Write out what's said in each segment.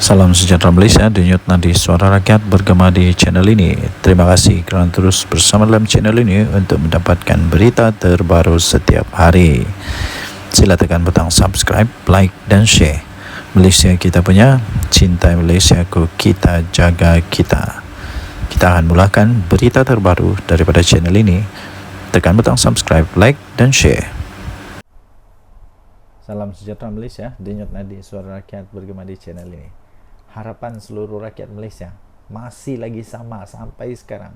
Salam sejahtera Malaysia, denyut nadi suara rakyat bergema di channel ini. Terima kasih kerana terus bersama dalam channel ini untuk mendapatkan berita terbaru setiap hari. Sila tekan butang subscribe, like dan share. Malaysia kita punya, cintai Malaysiaku, kita jaga kita. Kita akan mulakan berita terbaru daripada channel ini. Tekan butang subscribe, like dan share. Salam sejahtera Malaysia, denyut nadi suara rakyat bergema di channel ini. Harapan seluruh rakyat Malaysia masih lagi sama sampai sekarang,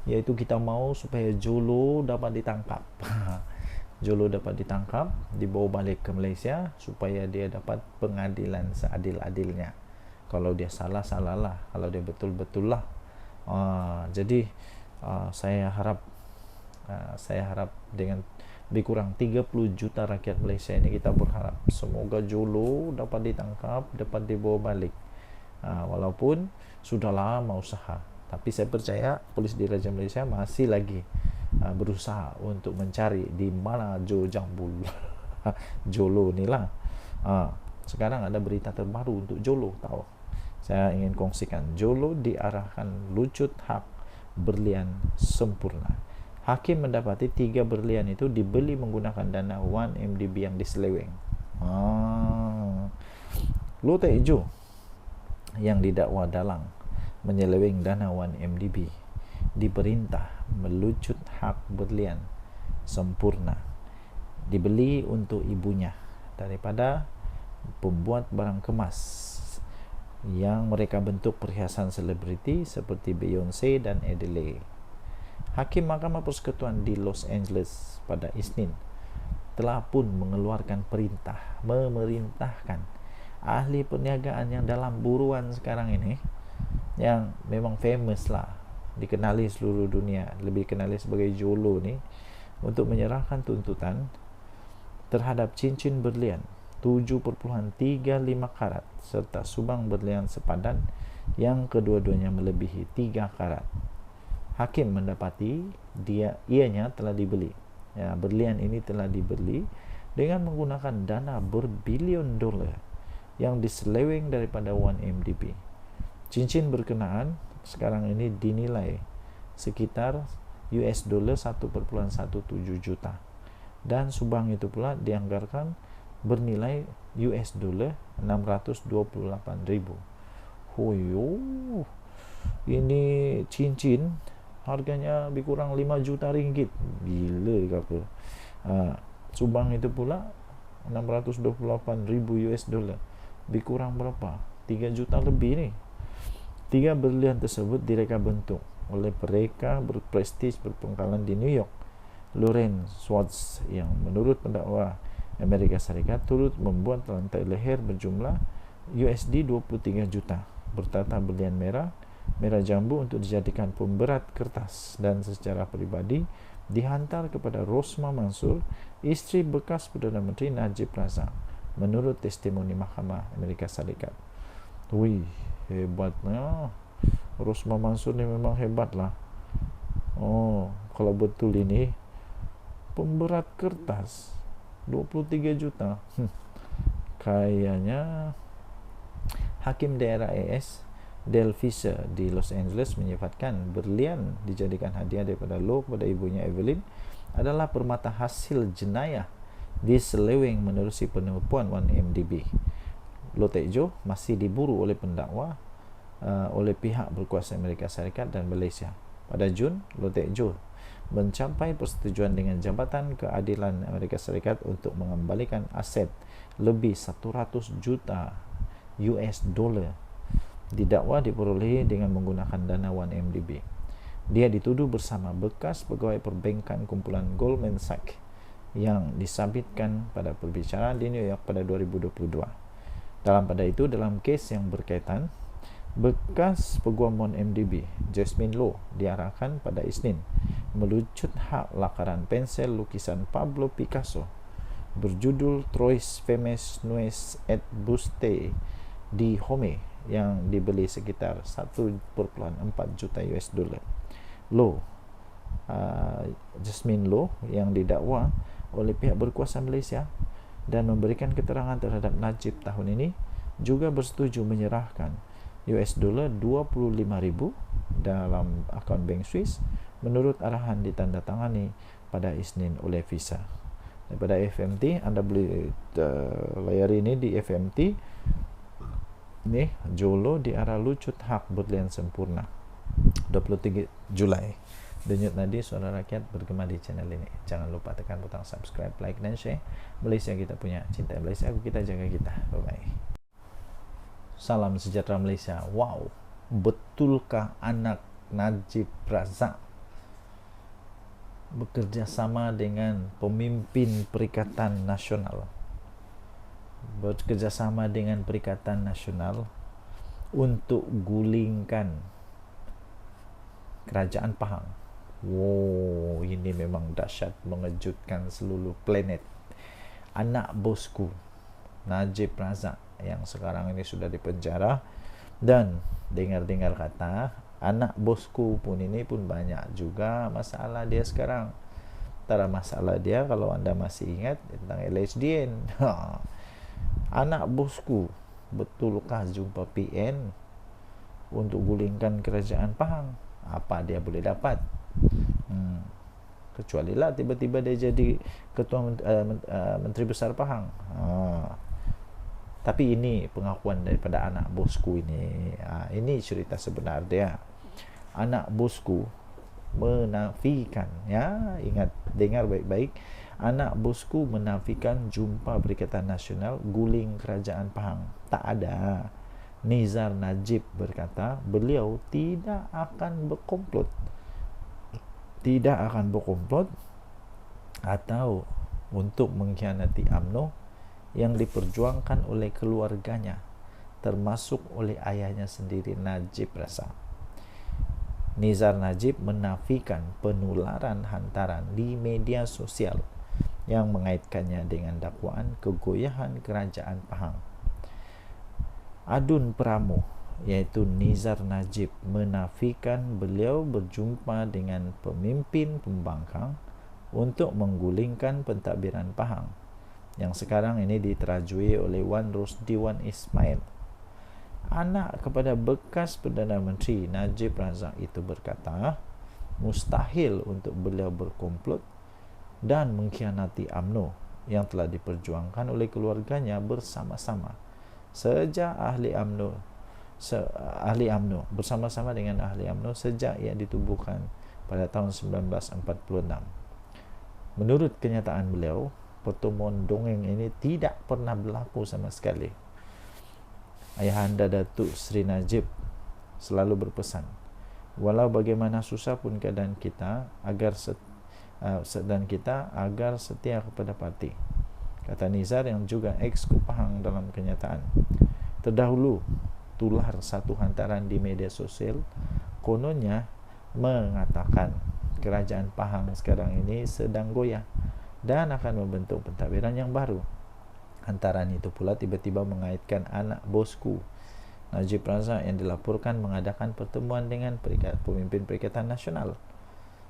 iaitu kita mau supaya Jolo dapat ditangkap. Jolo dapat ditangkap, dibawa balik ke Malaysia supaya dia dapat pengadilan seadil-adilnya. Kalau dia salah, salahlah. Kalau dia betul-betul lah. Jadi saya harap dengan lebih kurang 30 juta rakyat Malaysia ini, kita berharap semoga Jolo dapat ditangkap, dapat dibawa balik. Walaupun sudah lama usaha, tapi saya percaya polis Diraja Malaysia masih lagi berusaha untuk mencari di mana Jo Jambul Jolo ni lah. Sekarang ada berita terbaru untuk Jolo, tahu? Saya ingin kongsikan, Jolo diarahkan lucut hak berlian sempurna. Hakim mendapati 3 berlian itu dibeli menggunakan dana 1MDB yang diseleweng. Lo tak hijau yang didakwa dalang menyeleweng dana 1MDB diperintah melucut hak berlian sempurna dibeli untuk ibunya daripada pembuat barang kemas yang mereka bentuk perhiasan selebriti seperti Beyonce dan Adele. Hakim Mahkamah Persekutuan di Los Angeles pada Isnin telah pun mengeluarkan perintah memerintahkan ahli perniagaan yang dalam buruan sekarang ini, yang memang famous lah, dikenali seluruh dunia, lebih dikenali sebagai Jolo ni, untuk menyerahkan tuntutan terhadap cincin berlian 7.35 karat serta subang berlian sepadan yang kedua-duanya melebihi 3 karat. Hakim mendapati ianya telah dibeli. Berlian ini telah dibeli dengan menggunakan dana berbilion dolar yang diseleweng daripada 1MDB. Cincin berkenaan sekarang ini dinilai sekitar US dollar 1.17 juta, dan subang itu pula dianggarkan bernilai US dollar 628,000. Hoyo, ini cincin harganya lebih kurang 5 juta ringgit. Gila ke apa? Subang itu pula 628,000 US dollar. Lebih kurang berapa? 3 juta lebih ni. 3 berlian tersebut direka bentuk oleh mereka berprestis berpangkalan di New York, Lawrence Schwartz, yang menurut pendakwa Amerika Serikat turut membuat rantai leher berjumlah USD 23 juta bertata berlian merah jambu untuk dijadikan pemberat kertas dan secara peribadi dihantar kepada Rosmah Mansur, isteri bekas Perdana Menteri Najib Razak, menurut testimoni Mahkamah Amerika Serikat. Wih, hebatnya Rosmah Mansur ni, memang hebatlah. Kalau betul ini pemberat kertas 23 juta. Kayaknya Hakim Daerah AS Del Fisher di Los Angeles menyifatkan berlian dijadikan hadiah daripada Lo kepada ibunya Evelyn adalah permata hasil jenayah diseleweng menerusi penipuan 1MDB. Lo Tejo masih diburu oleh pendakwa oleh pihak berkuasa Amerika Serikat dan Malaysia. Pada Jun, Lo Tejo mencapai persetujuan dengan Jabatan Keadilan Amerika Serikat untuk mengembalikan aset lebih 100 juta US dollar didakwa diperolehi dengan menggunakan dana 1MDB. Dia dituduh bersama bekas pegawai perbankan kumpulan Goldman Sachs yang disabitkan pada perbicaraan di New York pada 2022. Dalam kes yang berkaitan, bekas peguam 1MDB Jasmine Low diarahkan pada Isnin melucut hak lakaran pensel lukisan Pablo Picasso berjudul Trois Femmes Nues et Buste di Home yang dibeli sekitar 1.4 juta US dollar. Jasmine Low yang didakwa oleh pihak berkuasa Malaysia dan memberikan keterangan terhadap Najib tahun ini juga bersetuju menyerahkan US dollar 25,000 dalam akaun bank Swiss menurut arahan ditandatangani pada Isnin oleh Visa. Daripada FMT, Anda boleh layari ini di FMT. Ini Jolo di arah lucut hak berlian sempurna 23 Julai. Denyut nadi suara rakyat bergema di channel ini. Jangan lupa tekan butang subscribe, like dan share. Malaysia kita punya, cinta Malaysia, kita jaga kita. Bye bye. Salam sejahtera Malaysia. Wow, betulkah anak Najib Razak bekerja sama dengan pemimpin Perikatan Nasional, bekerjasama dengan Perikatan Nasional untuk gulingkan Kerajaan Pahang? Wow, ini memang dahsyat, mengejutkan seluruh planet. Anak bosku Najib Razak yang sekarang ini sudah dipenjara, dan dengar-dengar kata anak bosku pun ini pun banyak juga masalah dia sekarang. Antara masalah dia, kalau anda masih ingat tentang LHDN, anak bosku betulkah jumpa PN untuk gulingkan Kerajaan Pahang? Apa dia boleh dapat? Kecuali lah tiba-tiba dia jadi ketua Menteri Besar Pahang. Tapi ini pengakuan daripada anak bosku ini. Ini cerita sebenar dia. Anak bosku menafikan, ya, ingat, dengar baik-baik, anak bosku menafikan jumpa Perikatan Nasional guling Kerajaan Pahang. Tak ada. Nizar Najib berkata beliau tidak akan berkomplot atau untuk mengkhianati UMNO yang diperjuangkan oleh keluarganya, termasuk oleh ayahnya sendiri, Najib Razak. Nizar Najib menafikan penularan hantaran di media sosial yang mengaitkannya dengan dakwaan kegoyahan Kerajaan Pahang. Adun Pramoh, yaitu Nizar Najib, menafikan beliau berjumpa dengan pemimpin pembangkang untuk menggulingkan pentadbiran Pahang yang sekarang ini diterajui oleh Wan Rosdi Wan Ismail. Anak kepada bekas Perdana Menteri Najib Razak itu berkata mustahil untuk beliau berkomplot dan mengkhianati UMNO yang telah diperjuangkan oleh keluarganya bersama-sama sejak ahli UMNO bersama-sama dengan ahli UMNO sejak ia ditubuhkan pada tahun 1946. Menurut kenyataan beliau, pertemuan dongeng ini tidak pernah berlaku sama sekali. Ayahanda Datuk Seri Najib selalu berpesan, walau bagaimana susah pun keadaan kita, agar setia kepada parti, kata Nizar yang juga ex-Kupahang dalam kenyataan. Terdahulu tular satu hantaran di media sosial kononnya mengatakan Kerajaan Pahang sekarang ini sedang goyah dan akan membentuk pentadbiran yang baru. Hantaran itu pula tiba-tiba mengaitkan anak bosku Najib Razak yang dilaporkan mengadakan pertemuan dengan pemimpin Perikatan Nasional.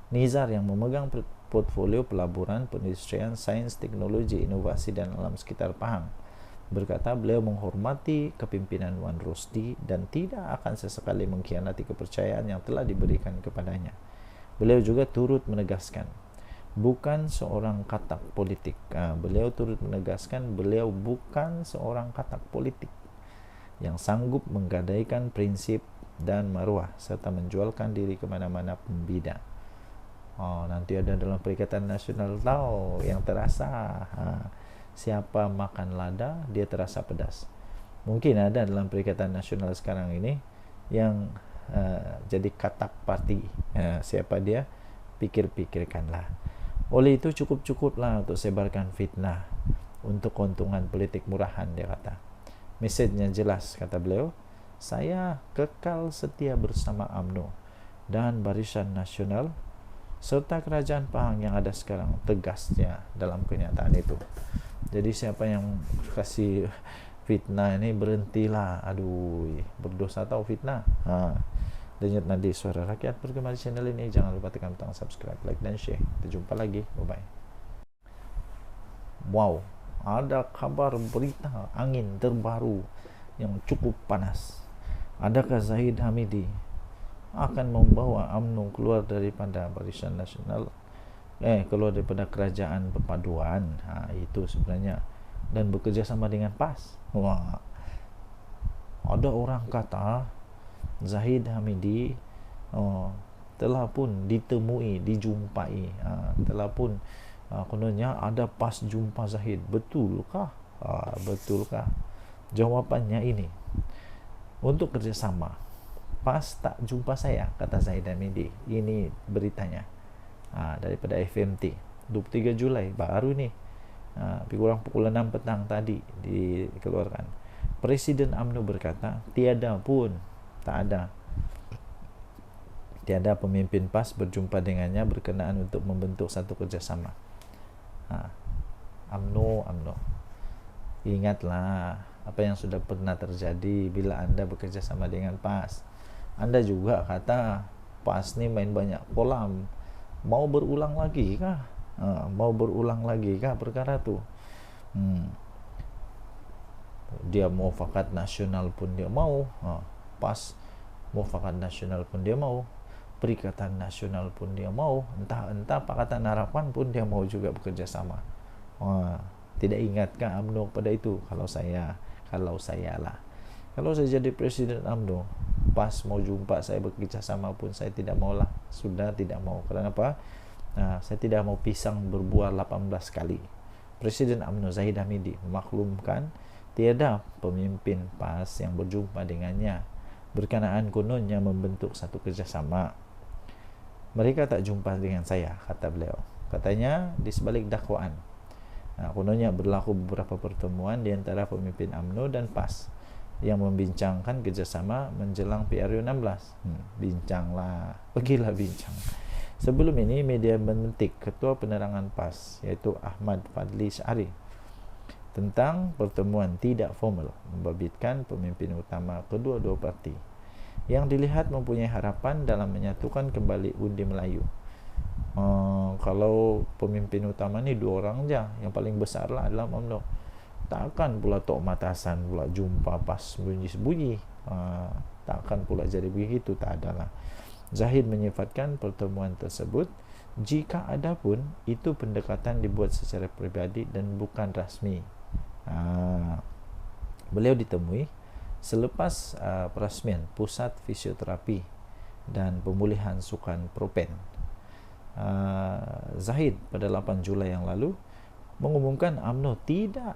Nizar yang memegang portfolio pelaburan, perindustrian, sains, teknologi, inovasi dan alam sekitar Pahang berkata beliau menghormati kepimpinan Wan Rosdi dan tidak akan sesekali mengkhianati kepercayaan yang telah diberikan kepadanya. Beliau juga turut menegaskan bukan seorang katak politik. Beliau turut menegaskan beliau bukan seorang katak politik yang sanggup menggadaikan prinsip dan maruah serta menjualkan diri ke mana-mana pembida. Nanti ada dalam Perikatan Nasional tahu yang terasa. Siapa makan lada, dia terasa pedas. Mungkin ada dalam Perikatan Nasional sekarang ini yang jadi katak parti. Siapa dia? Pikir-pikirkanlah. Oleh itu cukup-cukuplah untuk sebarkan fitnah untuk keuntungan politik murahan, dia kata. Mesejnya jelas, kata beliau, saya kekal setia bersama UMNO dan Barisan Nasional serta Kerajaan Pahang yang ada sekarang, tegasnya dalam kenyataan itu. Jadi siapa yang kasih fitnah ini berhentilah. Aduh, berdosa tahu fitnah. Denyut nadi suara rakyat bergema di channel ini. Jangan lupa tekan butang subscribe, like dan share. Kita jumpa lagi. Bye bye. Wow, ada kabar berita angin terbaru yang cukup panas. Adakah Zahid Hamidi akan membawa UMNO keluar daripada Barisan Nasional, keluar daripada Kerajaan Perpaduan, itu sebenarnya, dan bekerja sama dengan PAS? Wah, ada orang kata Zahid Hamidi telah pun ditemui, dijumpai, telah pun kononnya ada PAS jumpa Zahid. Betulkah? Betulkah? Jawapannya ini, untuk kerjasama, PAS tak jumpa saya, kata Zahid Hamidi. Ini beritanya daripada FMT 23 Julai baru ni, lebih kurang pukul 6 petang tadi dikeluarkan. Presiden UMNO berkata tiada pemimpin PAS berjumpa dengannya berkenaan untuk membentuk satu kerjasama. UMNO, ingatlah apa yang sudah pernah terjadi bila Anda bekerja sama dengan PAS. Anda juga kata PAS ni main banyak kolam. Mau berulang lagi kah? Perkara tu? Dia muafakat nasional pun dia mau, PAS muafakat nasional pun dia mau, Perikatan Nasional pun dia mau, entah Pakatan Harapan pun dia mau juga bekerja sama. Tidak ingatkah UMNO pada itu? Kalau saya jadi presiden UMNO, PAS mau jumpa saya bekerja sama pun saya tidak maulah. Sudah tidak mau. Kenapa? Saya tidak mau pisang berbuah 18 kali. Presiden UMNO Zahid Hamidi memaklumkan tiada pemimpin PAS yang berjumpa dengannya berkenaan kononnya membentuk satu kerjasama. Mereka tak jumpa dengan saya, kata beliau. Katanya di sebalik dakwaan, kononnya berlaku beberapa pertemuan di antara pemimpin UMNO dan PAS yang membincangkan kerjasama menjelang PRU 16. Bincanglah, pergilah bincang. Sebelum ini media memetik Ketua Penerangan PAS, iaitu Ahmad Fadli Syari, tentang pertemuan tidak formal membabitkan pemimpin utama kedua-dua parti yang dilihat mempunyai harapan dalam menyatukan kembali undi Melayu. Kalau pemimpin utama ni 2 orang je, yang paling besar lah dalam UMNO. Takkan pula Tok Matasan pula jumpa PAS sembunyi-sembunyi. Takkan pula jadi begitu, tak adalah. Zahid menyifatkan pertemuan tersebut, jika ada pun, itu pendekatan dibuat secara peribadi dan bukan rasmi. Beliau ditemui selepas perasmian Pusat Fisioterapi dan Pemulihan Sukan Propen. Zahid pada 8 Julai yang lalu mengumumkan UMNO tidak.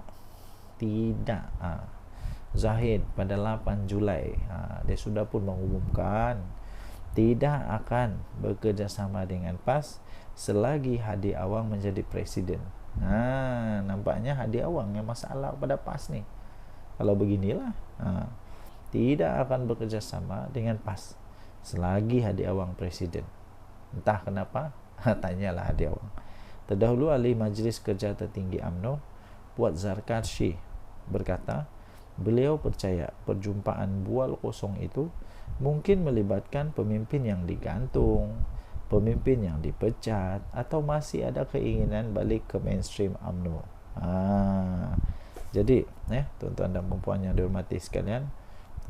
Zahid pada 8 Julai dia sudah pun mengumumkan tidak akan bekerjasama dengan PAS selagi Hadi Awang menjadi presiden. Nampaknya Hadi Awang yang masalah pada PAS ni. Kalau beginilah, tidak akan bekerjasama dengan PAS selagi Hadi Awang presiden. Entah kenapa, tanyalah Hadi Awang. Terdahulu ahli Majlis Kerja Tertinggi UMNO, Puat Zarkarsy, berkata beliau percaya perjumpaan bual kosong itu mungkin melibatkan pemimpin yang digantung, pemimpin yang dipecat, atau masih ada keinginan balik ke mainstream UMNO. Jadi, tuan-tuan dan puan yang dihormati sekalian,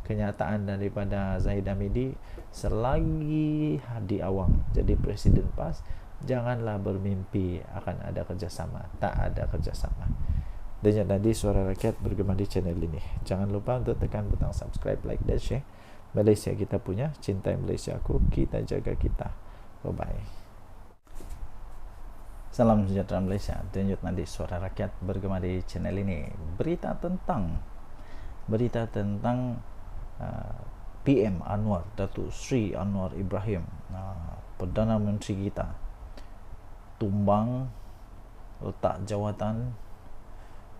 kenyataan daripada Zahid Hamidi, selagi Hadi Awang jadi presiden PAS, janganlah bermimpi akan ada kerjasama. Tak ada kerjasama. Dan tadi Suara Rakyat bergema di channel ini. Jangan lupa untuk tekan butang subscribe, like dan share. Malaysia kita punya, cintai Malaysia aku, kita jaga kita. Bye-bye. Salam sejahtera Malaysia. Tunjuk nanti Suara Rakyat bergema di channel ini. Berita tentang PM Anwar, Datuk Sri Anwar Ibrahim, Perdana Menteri kita, tumbang letak jawatan.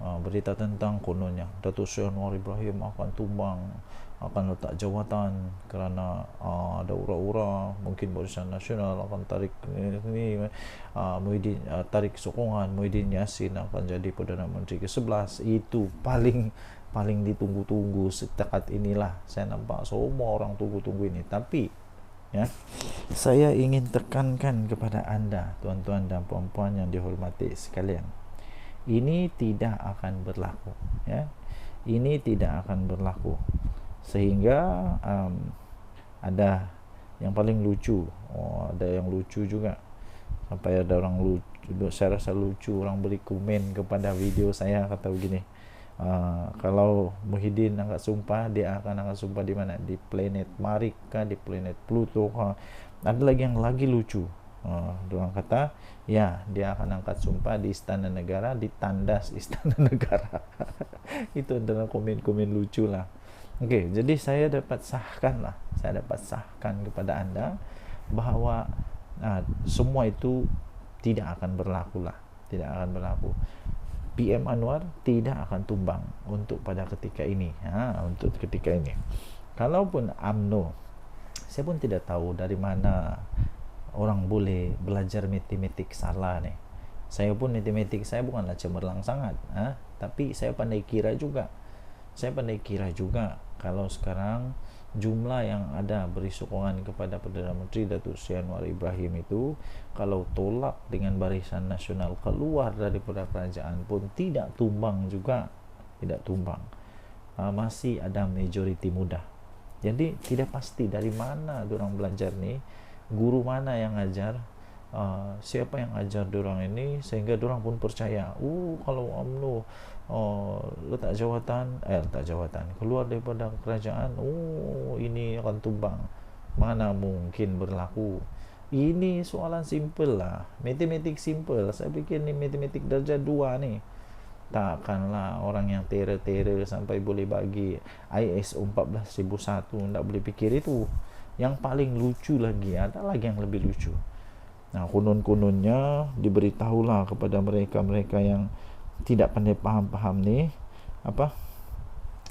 Berita tentang kononnya Datuk Sri Anwar Ibrahim akan tumbang, akan letak jawatan kerana ada ura-ura mungkin Barisan Nasional akan tarik Muhyiddin, tarik sokongan Muhyiddin Yassin akan jadi Perdana Menteri ke-11. Itu paling ditunggu-tunggu setakat inilah. Saya nampak semua orang tunggu-tunggu ini. Tapi saya ingin tekankan kepada anda, tuan-tuan dan puan-puan yang dihormati sekalian, ini tidak akan berlaku. ini tidak akan berlaku. Sehingga ada yang paling lucu, ada yang lucu juga, sampai ada orang lucu, saya rasa lucu, orang beri komen kepada video saya, kata begini, kalau Muhyiddin angkat sumpah, dia akan angkat sumpah di mana? Di planet Marik kah, di planet Pluto kah? Ada lagi yang lagi lucu, orang kata ya dia akan angkat sumpah di Istana Negara, di tandas Istana Negara. Itu adalah komen-komen lucu lah. Oke, jadi saya dapat sahkan kepada Anda bahwa semua itu tidak akan berlaku lah, tidak akan berlaku. PM Anwar tidak akan tumbang untuk pada ketika ini, untuk ketika ini. Kalaupun UMNO, saya pun tidak tahu dari mana orang boleh belajar matematik salah nih. Saya pun matematik saya bukanlah cemerlang sangat, tapi saya pandai kira juga. Kalau sekarang jumlah yang ada beri sokongan kepada Perdana Menteri Datuk Seri Anwar Ibrahim itu, kalau tolak dengan Barisan Nasional keluar daripada kerajaan pun tidak tumbang juga, masih ada majoriti muda. Jadi tidak pasti dari mana diorang belajar nih, guru mana yang ajar, siapa yang ajar diorang ini, sehingga diorang pun percaya, kalau UMNO letak jawatan, keluar daripada kerajaan, ini akan tumbang. Mana mungkin berlaku. Ini soalan simple lah, matematik simple. Saya fikir ni matematik darjah 2 nih. Takkanlah orang yang terror sampai boleh bagi ISO 14001, tak boleh fikir itu. Yang paling lucu lagi, ada lagi yang lebih lucu. Konon-kononnya diberitahulah kepada mereka yang tidak pandai paham-paham ni,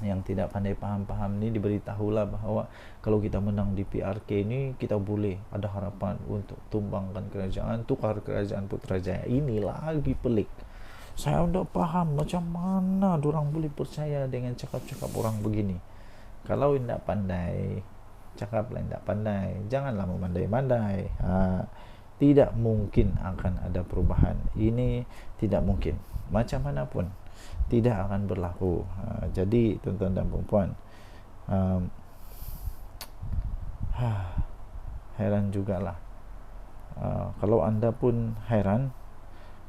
yang tidak pandai paham-paham ni, diberitahulah bahawa kalau kita menang di PRK ni, kita boleh ada harapan untuk tumbangkan kerajaan, tukar kerajaan Putrajaya. Ini lagi pelik. Saya tidak paham macam mana diorang boleh percaya dengan cakap-cakap orang begini. Kalau tidak pandai, cakaplah tidak pandai, janganlah memandai-mandai. Tidak mungkin akan ada perubahan. Ini tidak mungkin, macam mana pun tidak akan berlaku. Jadi tuan-tuan dan puan-puan, heran jugalah. Kalau anda pun heran,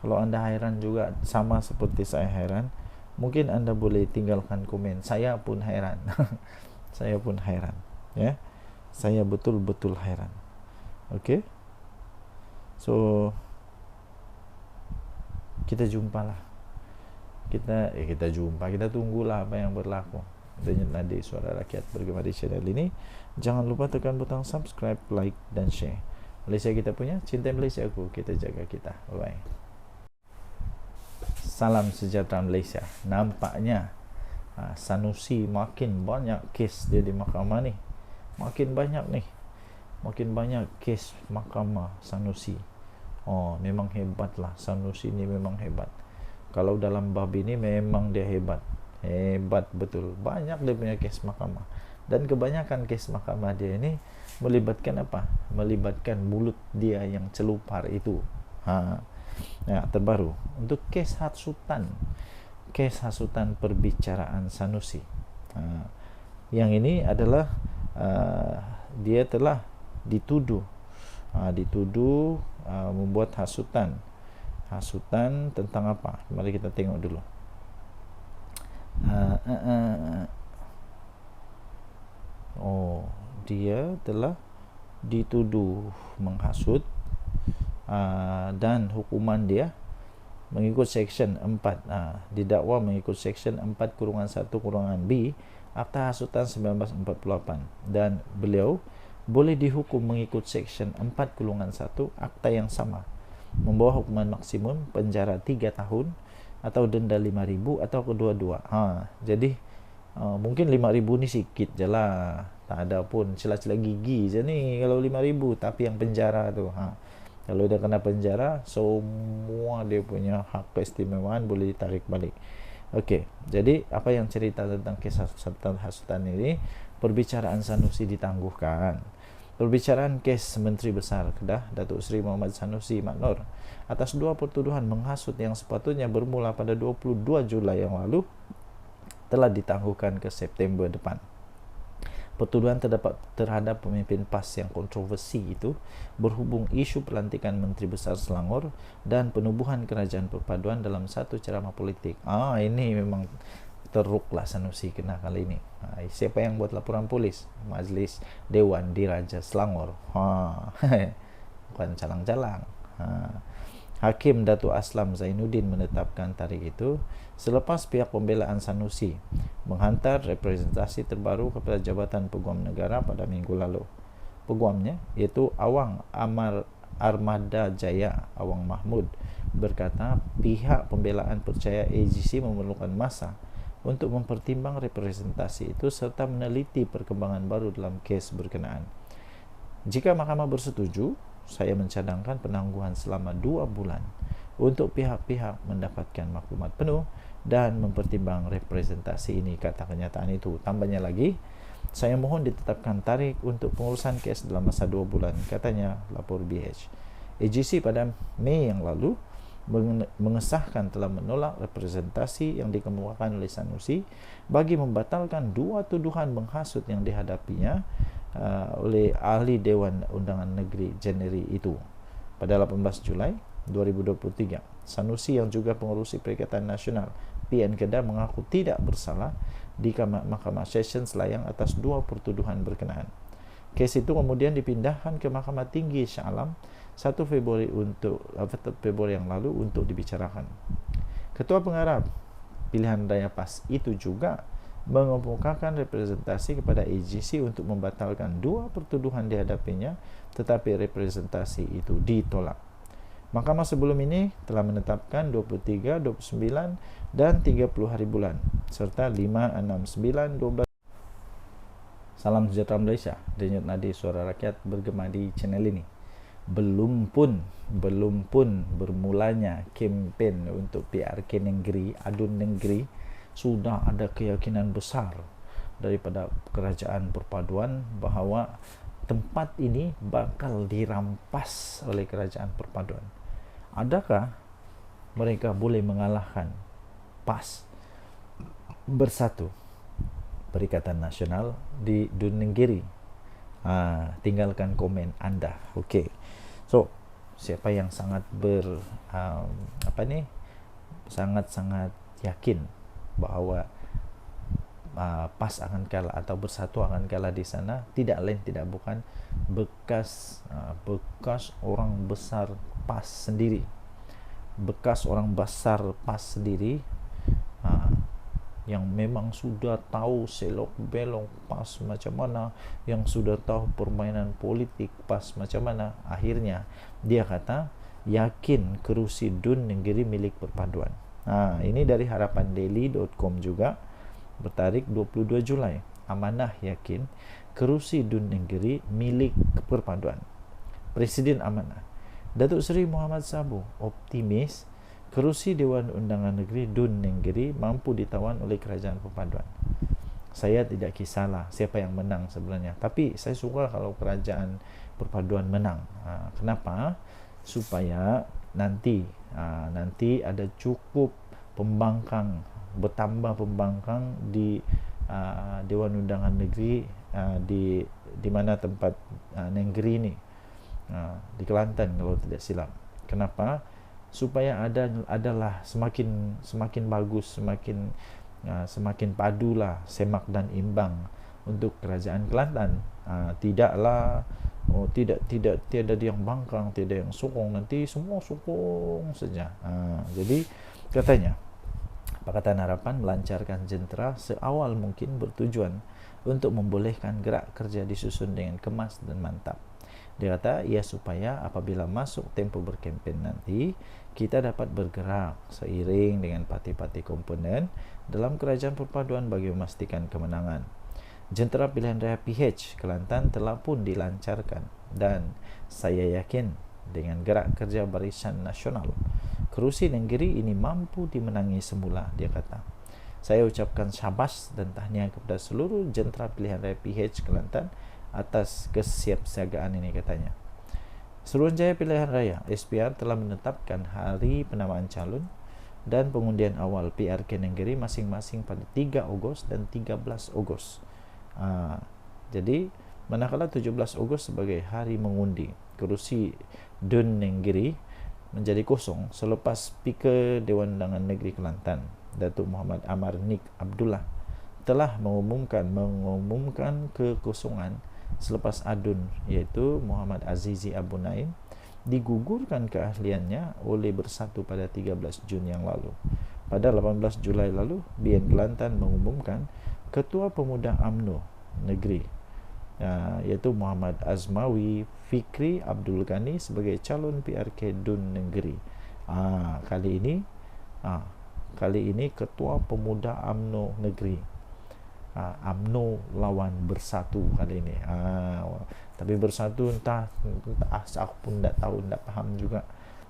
kalau anda heran juga sama seperti saya heran, mungkin anda boleh tinggalkan komen. Saya pun heran. Saya pun heran, ya. Saya betul-betul heran. Okey. So kita jumpalah. Kita tunggulah apa yang berlaku. Dengan Nadi Suara Rakyat bergema di channel ini. Jangan lupa tekan butang subscribe, like dan share. Malaysia kita punya, cinta Malaysia aku, kita jaga kita. Bye. Salam sejahtera Malaysia. Nampaknya Sanusi makin banyak kes dia di mahkamah ni. Makin banyak kes mahkamah Sanusi. Memang hebat lah, Sanusi ni memang hebat. Kalau dalam bab ini memang dia hebat betul. Banyak dia punya kes mahkamah, dan kebanyakan kes mahkamah dia ini melibatkan apa? Melibatkan mulut dia yang celupar itu. Terbaru untuk kes hasutan perbicaraan Sanusi. Yang ini adalah dia telah dituduh membuat hasutan tentang apa? Mari kita tengok dulu. Dia telah dituduh menghasut, dan hukuman dia mengikut section 4, didakwa mengikut section 4-1-B Akta Hasutan 1948, dan beliau boleh dihukum mengikut section 4-1 akta yang sama, membawa hukuman maksimum penjara 3 tahun atau denda 5,000 atau kedua-dua. Jadi mungkin 5,000 ni sikit je lah, tak ada pun celah-celah gigi je ni kalau 5,000. Tapi yang penjara tu, kalau dia kena penjara, semua dia punya hak keistimewaan boleh ditarik balik. Okey, jadi apa yang cerita tentang kes hasutan ini? Perbicaraan Sanusi ditangguhkan. Perbicaraan kes Menteri Besar Kedah Datuk Seri Muhammad Sanusi Maknor atas 2 pertuduhan menghasut yang sepatutnya bermula pada 22 Julai yang lalu telah ditangguhkan ke September depan. Pertuduhan terhadap pemimpin PAS yang kontroversi itu berhubung isu pelantikan Menteri Besar Selangor dan penubuhan kerajaan perpaduan dalam satu ceramah politik. Ini memang teruklah Sanusi kena kali ini. Siapa yang buat laporan polis? Majlis Dewan Diraja Selangor. Bukan calang-calang. Hakim Datuk Aslam Zainuddin menetapkan tarikh itu selepas pihak pembelaan Sanusi menghantar representasi terbaru kepada Jabatan Peguam Negara pada minggu lalu. Peguamnya iaitu Awang Armada Jaya Awang Mahmud berkata pihak pembelaan percaya AGC memerlukan masa untuk mempertimbang representasi itu serta meneliti perkembangan baru dalam kes berkenaan. Jika mahkamah bersetuju, saya mencadangkan penangguhan selama 2 bulan untuk pihak-pihak mendapatkan maklumat penuh dan mempertimbang representasi ini, kata kenyataan itu. Tambahnya lagi, saya mohon ditetapkan tarikh untuk pengurusan kes dalam masa 2 bulan, katanya lapor BH. AGC pada Mei yang lalu mengesahkan telah menolak representasi yang dikemukakan oleh Sanusi bagi membatalkan 2 tuduhan menghasut yang dihadapinya oleh ahli Dewan Undangan Negeri Januari itu. Pada 18 Julai 2023, Sanusi yang juga pengurusi Perikatan Nasional PN Kedah mengaku tidak bersalah di Mahkamah Session Selayang atas 2 pertuduhan berkenaan. Kes itu kemudian dipindahkan ke Mahkamah Tinggi Shah Alam 1 Februari yang lalu untuk dibicarakan. Ketua Pengarah Pilihan Raya PAS itu juga mengemukakan representasi kepada AGC untuk membatalkan 2 pertuduhan dihadapinya, tetapi representasi itu ditolak. Mahkamah sebelum ini telah menetapkan 23, 29 dan 30 hari bulan serta 5, 6, 9, 12. Salam sejahtera Malaysia. Denyut nadi suara rakyat bergema di channel ini. Belum pun bermulanya kempen untuk PRK negeri, adun negeri, sudah ada keyakinan besar daripada kerajaan perpaduan bahawa tempat ini bakal dirampas oleh kerajaan perpaduan. Adakah mereka boleh mengalahkan PAS bersatu Perikatan Nasional di Dunegiri? Tinggalkan komen anda. Okey. So, siapa yang sangat sangat yakin bahawa PAS akan kalah atau bersatu akan kalah di sana, tidak lain tidak bukan bekas orang besar PAS sendiri, yang memang sudah tahu selok belok PAS macam mana, yang sudah tahu permainan politik PAS macam mana. Akhirnya dia kata yakin kerusi Dun Negeri milik perpaduan. Ini dari harapandaily.com juga bertarikh 22 Julai. Amanah yakin kerusi Dun Negeri milik perpaduan. Presiden Amanah Datuk Seri Muhammad Sabu optimis kerusi Dewan Undangan Negeri Dun Negeri mampu ditawan oleh kerajaan perpaduan. Saya tidak kisahlah siapa yang menang sebenarnya, tapi saya suka kalau kerajaan perpaduan menang. Kenapa? Supaya nanti ada cukup bertambah pembangkang di Dewan Undangan Negeri di mana tempat negeri ini, di Kelantan kalau tidak silap. Kenapa? Supaya adalah semakin bagus, semakin padulah semak dan imbang untuk kerajaan Kelantan. Tiada yang bangkang, tiada yang sokong, nanti semua sokong saja. Jadi katanya Pakatan Harapan melancarkan jentera seawal mungkin bertujuan untuk membolehkan gerak kerja disusun dengan kemas dan mantap. Dia kata supaya apabila masuk tempoh berkempen nanti, kita dapat bergerak seiring dengan parti-parti komponen dalam kerajaan perpaduan bagi memastikan kemenangan. Jentera pilihan raya PH Kelantan telah pun dilancarkan dan saya yakin dengan gerak kerja Barisan Nasional, kerusi negeri ini mampu dimenangi semula, dia kata. Saya ucapkan syabas dan tahniah kepada seluruh jentera pilihan raya PH Kelantan atas kesiapsiagaan ini, katanya. Suruhanjaya Pilihan Raya SPR telah menetapkan hari penamaan calon dan pengundian awal PRK negeri masing-masing pada 3 Ogos dan 13 Ogos. Jadi manakala 17 Ogos sebagai hari mengundi, kerusi Dun Negeri menjadi kosong selepas Speaker Dewan Undangan Negeri Kelantan Datuk Muhammad Amar Nik Abdullah telah mengumumkan kekosongan selepas adun, iaitu Muhammad Azizi Abu Naim digugurkan keahliannya oleh Bersatu pada 13 Jun yang lalu. Pada 18 Julai lalu, BN Kelantan mengumumkan Ketua Pemuda UMNO Negeri, iaitu Muhammad Azmawi Fikri Abdul Ghani sebagai calon PRK Dun Negeri. Kali ini Ketua Pemuda UMNO Negeri. UMNO lawan Bersatu kali ini. Tapi Bersatu entah aku pun tak tahu, tak faham juga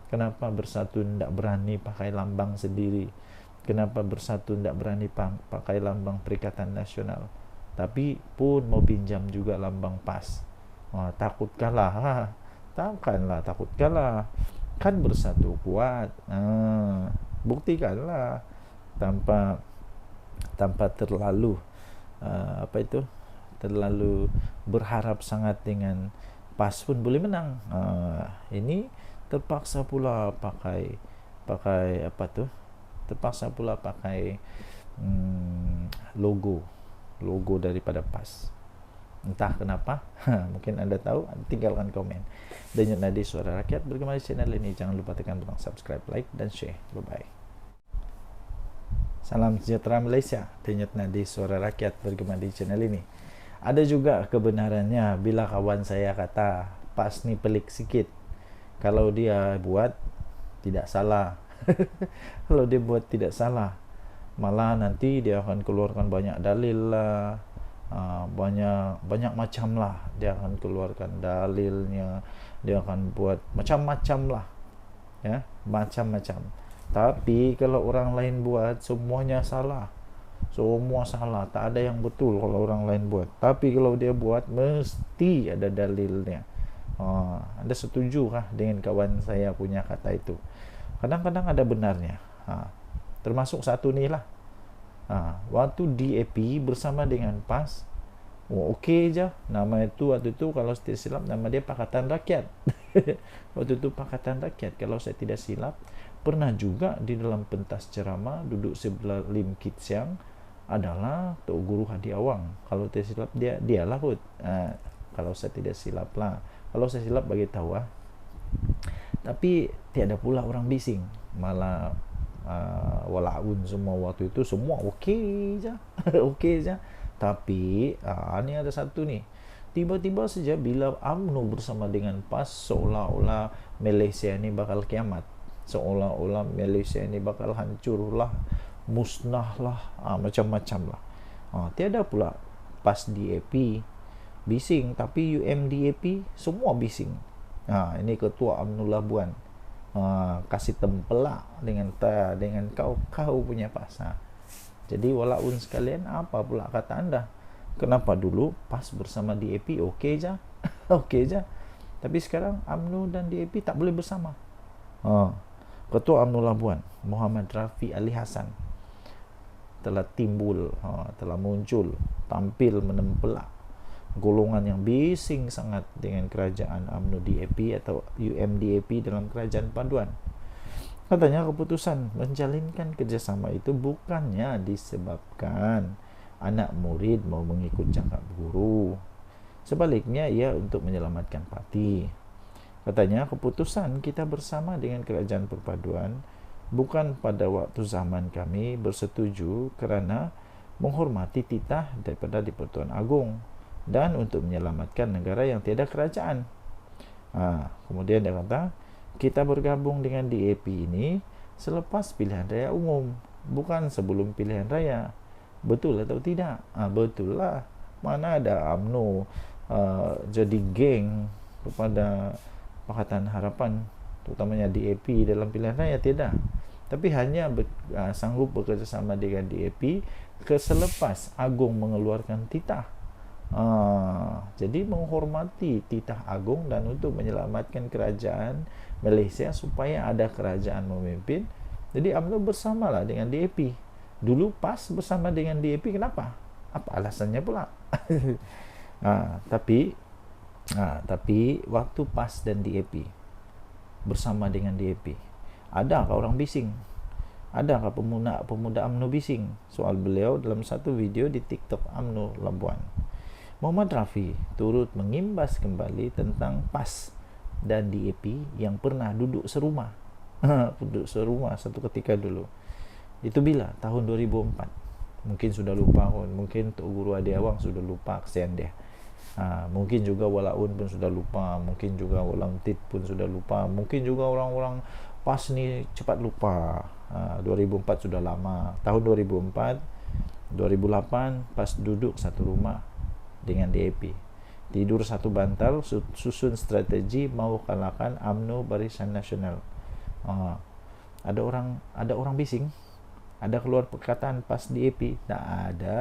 kenapa Bersatu tak berani pakai lambang sendiri, kenapa Bersatu tak berani pakai lambang Perikatan Nasional, tapi pun mau pinjam juga lambang PAS. Takut kalah. Takkanlah takut kalah, kan Bersatu kuat. Buktikanlah tanpa terlalu terlalu berharap sangat dengan PAS pun boleh menang. Ini terpaksa pula pakai terpaksa pula pakai logo daripada PAS. Entah kenapa. Mungkin anda tahu, tinggalkan komen. Denyut Nadi Suara Rakyat bergema di channel ini. Jangan lupa tekan butang subscribe, like dan share. Bye bye. Salam sejahtera Malaysia. Denyut Nadi Suara Rakyat bergema di channel ini. Ada juga kebenarannya bila kawan saya kata PAS ni pelik sikit. Kalau dia buat tidak salah. Kalau dia buat tidak salah, malah nanti dia akan keluarkan banyak dalil lah, banyak macam lah. Dia akan keluarkan dalilnya, dia akan buat macam-macam lah, ya, macam-macam. Tapi kalau orang lain buat, semuanya salah. Semua salah, tak ada yang betul kalau orang lain buat. Tapi kalau dia buat, mesti ada dalilnya. Anda setuju kah dengan kawan saya punya kata itu? Kadang-kadang ada benarnya. Termasuk satu ni lah. Waktu DAP bersama dengan PAS, okey je. Nama itu waktu itu kalau saya tidak silap nama dia Pakatan Rakyat. Waktu itu Pakatan Rakyat kalau saya tidak silap. Pernah juga di dalam pentas ceramah duduk sebelah Lim Kit Siang adalah Tok Guru Hadi Awang. Kalau tidak silap dialah kot. Kalau saya tidak silap lah. Kalau saya silap bagi tahu lah. Tapi tiada pula orang bising. Malah walaupun semua waktu itu semua okey je. Okey je. Tapi ni ada satu ni. Tiba-tiba saja bila UMNO bersama dengan PAS, seolah-olah Malaysia ni bakal kiamat. Seolah-olah Malaysia ni bakal hancur lah, musnah lah, macam-macam lah. Tiada pula PAS DAP bising, tapi UMDAP semua bising. Ini Ketua UMNO Labuan kasih tempelak dengan kau punya PAS. Jadi walaupun sekalian, apa pula kata anda? Kenapa dulu PAS bersama DAP okey je? Okey je. Tapi sekarang UMNO dan DAP tak boleh bersama. Ketua UMNO Labuan Muhammad Rafi Ali Hassan telah muncul, tampil menempelak golongan yang bising sangat dengan kerajaan UMNO DAP atau UMDAP dalam kerajaan paduan. Katanya keputusan menjalinkan kerjasama itu bukannya disebabkan anak murid mau mengikut cakap guru. Sebaliknya ia untuk menyelamatkan parti. Katanya keputusan kita bersama dengan kerajaan perpaduan bukan pada waktu zaman kami bersetuju kerana menghormati titah daripada di-Pertuan Agong dan untuk menyelamatkan negara yang tiada kerajaan. Kemudian dia kata kita bergabung dengan DAP ini selepas pilihan raya umum, bukan sebelum pilihan raya. Betul atau tidak? Betul lah. Mana ada UMNO jadi geng kepada Pakatan Harapan, terutamanya DAP dalam pilihan raya, tidak. Tapi hanya sanggup bekerjasama dengan DAP selepas Agong mengeluarkan titah. Jadi menghormati titah Agong dan untuk menyelamatkan kerajaan Malaysia supaya ada kerajaan memimpin, Jadi UMNO bersamalah dengan DAP. Dulu PAS bersama dengan DAP, kenapa? Apa alasannya pula? Tapi waktu PAS dan DAP bersama dengan DAP, adakah orang bising? Adakah pemuda UMNO bising soal beliau dalam satu video di TikTok UMNO Labuan? Muhammad Rafi turut mengimbas kembali tentang PAS dan DAP yang pernah duduk serumah. Duduk serumah satu ketika dulu. Itu bila? Tahun 2004. Mungkin sudah lupa, mungkin Tok Guru Adi Awang sudah lupa, kesian dia. Mungkin juga Walaun pun sudah lupa, mungkin juga Walam Tit pun sudah lupa, mungkin juga orang-orang PAS ni cepat lupa. 2004 sudah lama. Tahun 2004, 2008 PAS duduk satu rumah dengan DAP. Tidur satu bantal, susun strategi mau kalahkan UMNO Barisan Nasional. Ada orang bising, ada keluar perkataan PAS DAP, tak ada.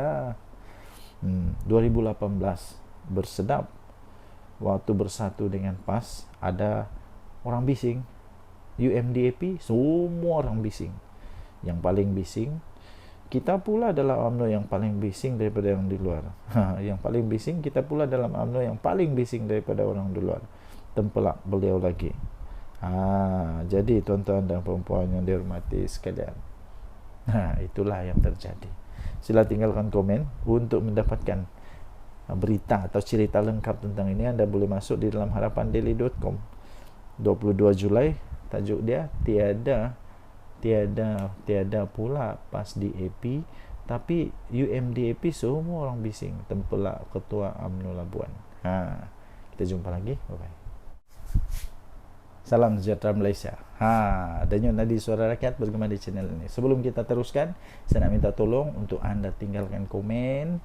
2018 bersedap waktu bersatu dengan PAS, ada orang bising. UMDAP semua orang bising. Yang paling bising kita pula adalah UMNO yang paling bising daripada yang di luar. Yang paling bising kita pula dalam UMNO yang paling bising daripada orang di luar. Tempelak beliau lagi. Jadi tuan-tuan dan puan-puan yang dihormati sekalian, itulah yang terjadi. Sila tinggalkan komen. Untuk mendapatkan berita atau cerita lengkap tentang ini, anda boleh masuk di dalam harapandaily.com. 22 Julai tajuk dia, tiada pula PAS DAP, tapi UMDAP semua orang bising. Tempelak ketua UMNO Labuan. Kita jumpa lagi. Bye bye. Salam sejahtera Malaysia. Denyut nadi suara rakyat bergema di channel ini. Sebelum kita teruskan, saya nak minta tolong untuk anda tinggalkan komen.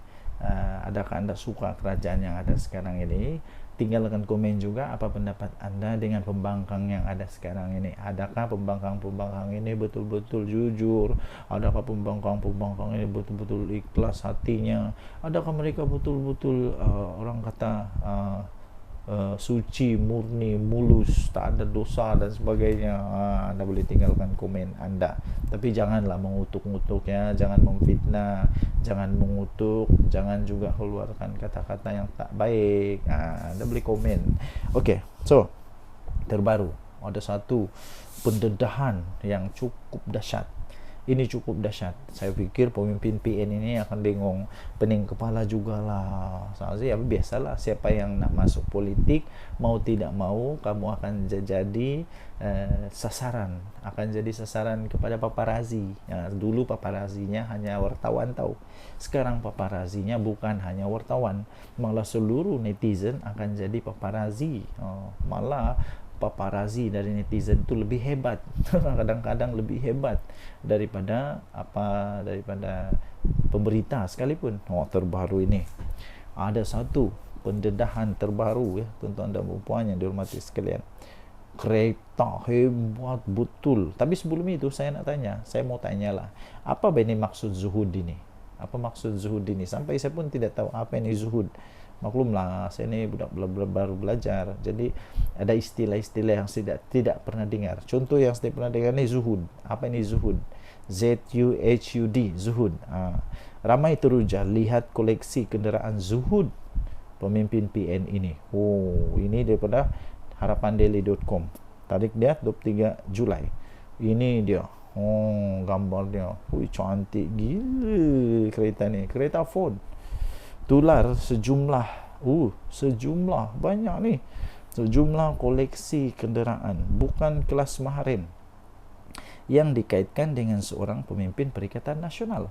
Adakah anda suka kerajaan yang ada sekarang ini? Tinggalkan komen juga apa pendapat anda dengan pembangkang yang ada sekarang ini. Adakah pembangkang ini betul-betul jujur? Adakah pembangkang ini betul-betul ikhlas hatinya? Adakah mereka betul-betul orang kata suci, murni, mulus, tak ada dosa dan sebagainya? Anda boleh tinggalkan komen anda, tapi janganlah mengutuk-ngutuk ya, jangan memfitnah, jangan mengutuk, jangan juga keluarkan kata-kata yang tak baik. Anda boleh komen. Okey, so terbaru ada satu pendedahan yang cukup dahsyat. Ini cukup dahsyat. Saya fikir pemimpin PN ini akan bingung, pening kepala jugalah. Soalnya biasalah, siapa yang nak masuk politik, mau tidak mau kamu akan jadi sasaran, akan jadi sasaran kepada paparazi. Dulu paparazinya hanya wartawan tahu. Sekarang paparazinya bukan hanya wartawan, malah seluruh netizen akan jadi paparazi. Malah paparazi dari netizen itu lebih hebat. Kadang-kadang lebih hebat daripada pemberita sekalipun. Terbaru ini ada satu pendedahan terbaru ya, tuan-tuan dan puan yang dihormati sekalian. Kereta hebat betul. Tapi sebelum itu saya mau tanyalah, apa ini maksud zuhud ini? Apa maksud zuhud ini? Sampai saya pun tidak tahu apa ini zuhud. Maklumlah, saya ni budak baru belajar, jadi ada istilah-istilah yang saya tidak pernah dengar. Contoh yang saya pernah dengar ni zuhud. Apa ini zuhud? ZUHUD, zuhud. Ramai teruja lihat koleksi kenderaan zuhud pemimpin PN ini. Ini daripada harapandaily.com. Tarik dia 23 Julai. Ini dia. Gambar dia. Cantik gila kereta ni. Kereta Ford. Tular sejumlah banyak ni, sejumlah koleksi kenderaan bukan kelas maharin yang dikaitkan dengan seorang pemimpin Perikatan Nasional.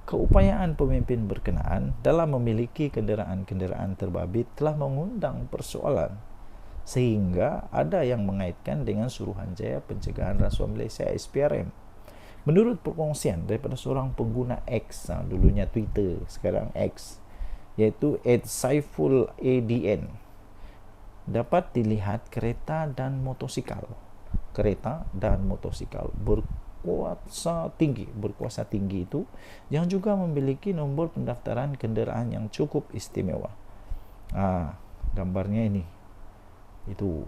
Keupayaan pemimpin berkenaan dalam memiliki kenderaan-kenderaan terbabit telah mengundang persoalan, sehingga ada yang mengaitkan dengan Suruhanjaya Pencegahan Rasuah Malaysia SPRM. Menurut perkongsian daripada seorang pengguna X, dulunya Twitter, sekarang X, iaitu @saiful adn, dapat dilihat kereta dan motosikal berkuasa tinggi itu yang juga memiliki nombor pendaftaran kenderaan yang cukup istimewa. Gambarnya ini itu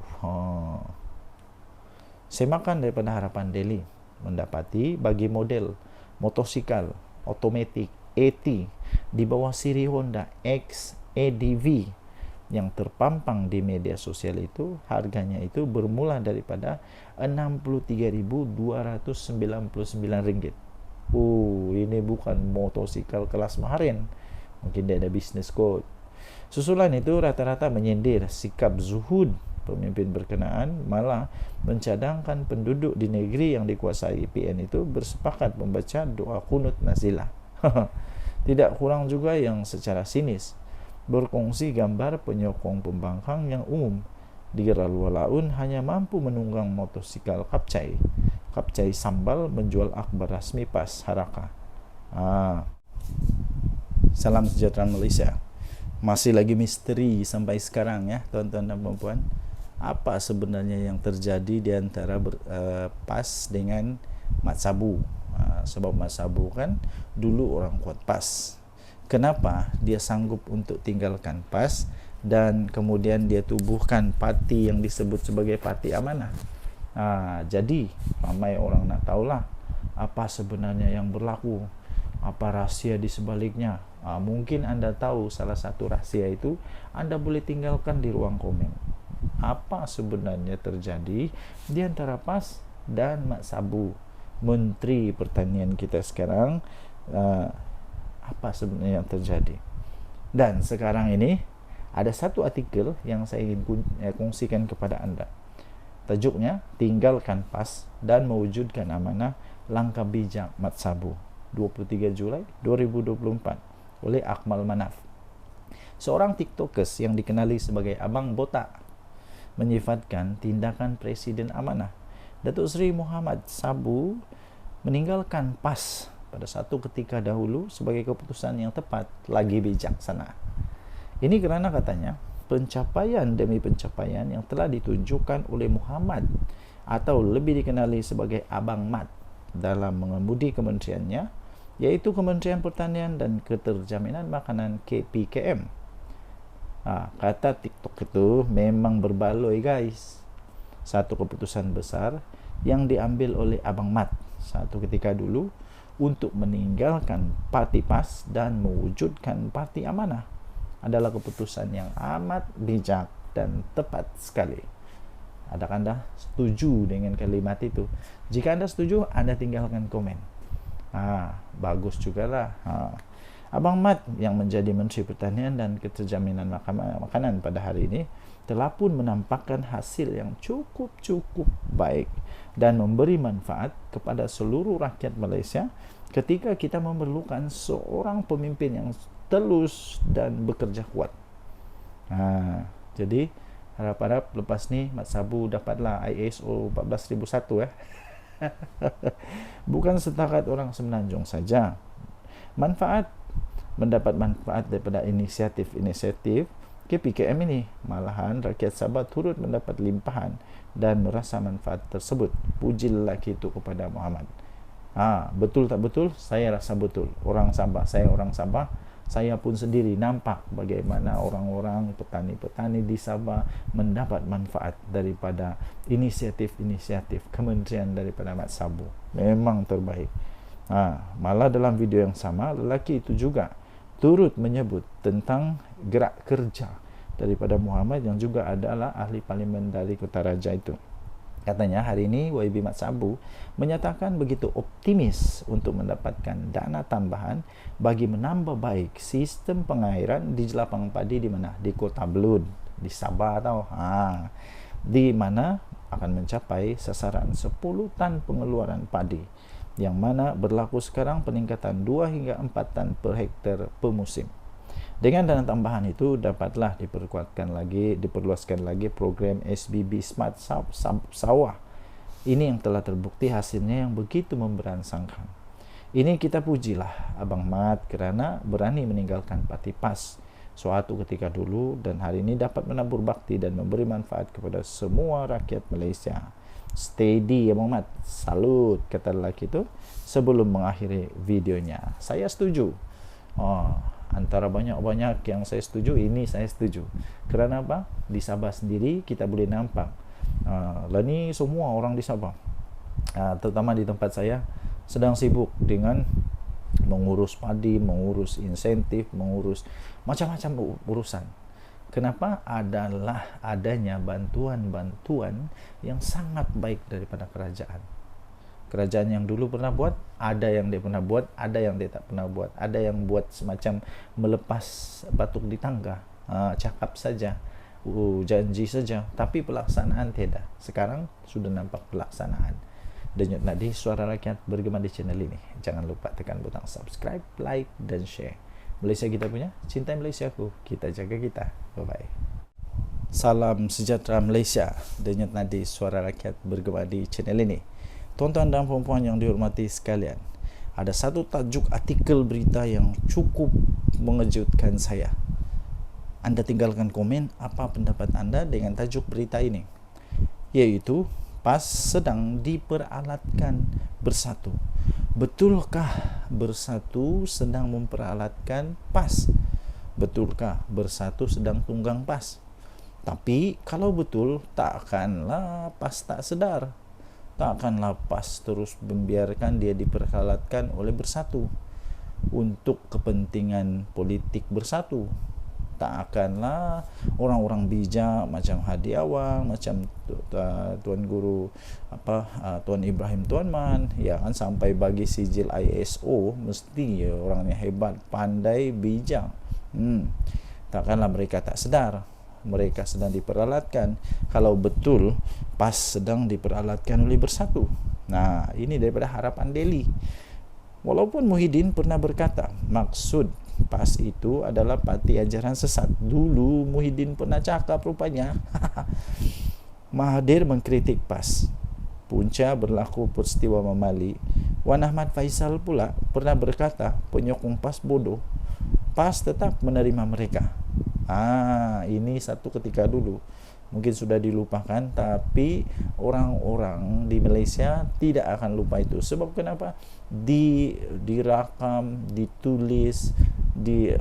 semakan daripada Harapan Daily. mendapati bagi model motosikal otomatik AT di bawah siri Honda XADV yang terpampang di media sosial itu, harganya itu bermula daripada Rp63.299. Ini bukan motosikal kelas maharin. Mungkin dia ada bisnis kot. Susulan itu rata-rata menyindir sikap zuhud pemimpin berkenaan, malah mencadangkan penduduk di negeri yang dikuasai PN itu bersepakat membaca doa kunut nazilah. Tidak kurang juga yang secara sinis berkongsi gambar penyokong pembangkang yang umum di Ralualaun hanya mampu menunggang motosikal kapcai sambal menjual akhbar rasmi PAS Haraka. Salam sejahtera Malaysia. Masih lagi misteri sampai sekarang ya tuan-tuan dan puan-puan, apa sebenarnya yang terjadi di antara PAS dengan Mat Sabu. Sebab Mat Sabu kan dulu orang kuat PAS. Kenapa dia sanggup untuk tinggalkan PAS dan kemudian dia tubuhkan parti yang disebut sebagai Parti Amanah? Jadi ramai orang nak tahulah apa sebenarnya yang berlaku, apa rahsia di sebaliknya. Mungkin anda tahu salah satu rahsia itu, anda boleh tinggalkan di ruang komen. Apa sebenarnya terjadi di antara PAS dan Mat Sabu, Menteri Pertanian kita sekarang? Apa sebenarnya yang terjadi? Dan sekarang ini ada satu artikel yang saya ingin kongsikan kepada anda. Tajuknya, Tinggalkan PAS dan Mewujudkan Amanah, Langkah Bijak Mat Sabu, 23 Julai 2024 oleh Akmal Manaf. Seorang tiktokers yang dikenali sebagai Abang Botak menyifatkan tindakan Presiden Amanah Datuk Seri Muhammad Sabu meninggalkan PAS pada satu ketika dahulu sebagai keputusan yang tepat lagi bijaksana. Ini kerana katanya pencapaian demi pencapaian yang telah ditunjukkan oleh Muhammad atau lebih dikenali sebagai Abang Mat dalam mengemudi kementeriannya, yaitu Kementerian Pertanian dan Keterjaminan Makanan KPKM. Kata TikTok itu memang berbaloi guys. Satu keputusan besar yang diambil oleh Abang Mat satu ketika dulu untuk meninggalkan Parti PAS dan mewujudkan Parti Amanah adalah keputusan yang amat bijak dan tepat sekali. Adakah anda setuju dengan kalimat itu? Jika anda setuju, anda tinggalkan komen. Bagus juga lah. Abang Mat yang menjadi Menteri Pertanian dan Keterjaminan Makanan pada hari ini telah pun menampakkan hasil yang cukup baik dan memberi manfaat kepada seluruh rakyat Malaysia ketika kita memerlukan seorang pemimpin yang telus dan bekerja kuat. Jadi harap-harap lepas ni Mat Sabu dapatlah ISO 14001 ya. Bukan setakat orang Semenanjung saja mendapat manfaat daripada inisiatif KPKM ini, malahan rakyat Sabah turut mendapat limpahan dan merasa manfaat tersebut. Puji lelaki itu kepada Muhammad. Betul tak betul? Saya rasa betul. Orang Sabah, saya pun sendiri nampak bagaimana orang-orang petani-petani di Sabah mendapat manfaat daripada inisiatif-inisiatif kementerian daripada Mat Sabu. Memang terbaik. Malah dalam video yang sama, lelaki itu juga turut menyebut tentang gerak kerja daripada Muhammad yang juga adalah ahli parlimen dari Kota Raja itu. Katanya hari ini YB Mat Sabu menyatakan begitu optimis untuk mendapatkan dana tambahan bagi menambah baik sistem pengairan di jelapang padi di mana? Di Kota Belud, di Sabah tau. Di mana akan mencapai sasaran 10 tan pengeluaran padi, yang mana berlaku sekarang peningkatan 2 hingga 4 tan per hektar per musim. Dengan dana tambahan itu dapatlah diperluaskan lagi program SBB Smart Sawah. Ini yang telah terbukti hasilnya yang begitu memberansangkan. Ini kita pujilah Abang Mat kerana berani meninggalkan Parti PAS suatu ketika dulu dan hari ini dapat menabur bakti dan memberi manfaat kepada semua rakyat Malaysia. Steady Abang Mat, salut, kata lelaki itu sebelum mengakhiri videonya. Saya setuju. Antara banyak-banyak yang saya setuju, ini saya setuju. Kerana apa? Di Sabah sendiri kita boleh nampak ni semua orang di Sabah terutama di tempat saya, sedang sibuk dengan mengurus padi, mengurus insentif, mengurus macam-macam urusan. Kenapa? Adalah adanya bantuan-bantuan yang sangat baik daripada kerajaan. Kerajaan yang dulu pernah buat, ada yang dia pernah buat, ada yang dia tak pernah buat. Ada yang buat semacam melepas batuk di tangga, cakap saja, janji saja, tapi pelaksanaan tidak. Sekarang sudah nampak pelaksanaan. Denyut Nadi, suara rakyat bergema di channel ini. Jangan lupa tekan butang subscribe, like, dan share. Malaysia kita punya, cintai Malaysiaku, kita jaga kita. Bye-bye. Salam sejahtera Malaysia. Denyut Nadi, suara rakyat bergema di channel ini. Tuan-tuan dan puan-puan yang dihormati sekalian, ada satu tajuk artikel berita yang cukup mengejutkan saya. Anda tinggalkan komen apa pendapat anda dengan tajuk berita ini, yaitu PAS sedang diperalatkan bersatu. Betulkah bersatu sedang memperalatkan PAS? Betulkah bersatu sedang tunggang PAS? Tapi kalau betul, takkanlah PAS tak sedar. Takkanlah PAS terus membiarkan dia diperalatkan oleh bersatu untuk kepentingan politik bersatu. Tak akanlah orang-orang bijak macam Hadi Awang, macam Tuan Guru Tuan Ibrahim Tuan Man, ya kan, sampai bagi sijil ISO, mesti ya, orangnya hebat, pandai, bijak. Takkanlah mereka tak sedar mereka sedang diperalatkan. Kalau betul PAS sedang diperalatkan oleh bersatu. Nah, ini daripada Harapan Daily. Walaupun Muhyiddin pernah berkata maksud PAS itu adalah parti ajaran sesat. Dulu Muhyiddin pernah cakap rupanya. Mahathir mengkritik PAS. Punca berlaku peristiwa Mamali. Wan Ahmad Faisal pula pernah berkata penyokong PAS bodoh. PAS tetap menerima mereka. Ini satu ketika dulu. Mungkin sudah dilupakan, tapi orang-orang di Malaysia tidak akan lupa itu. Sebab kenapa? Dirakam, ditulis di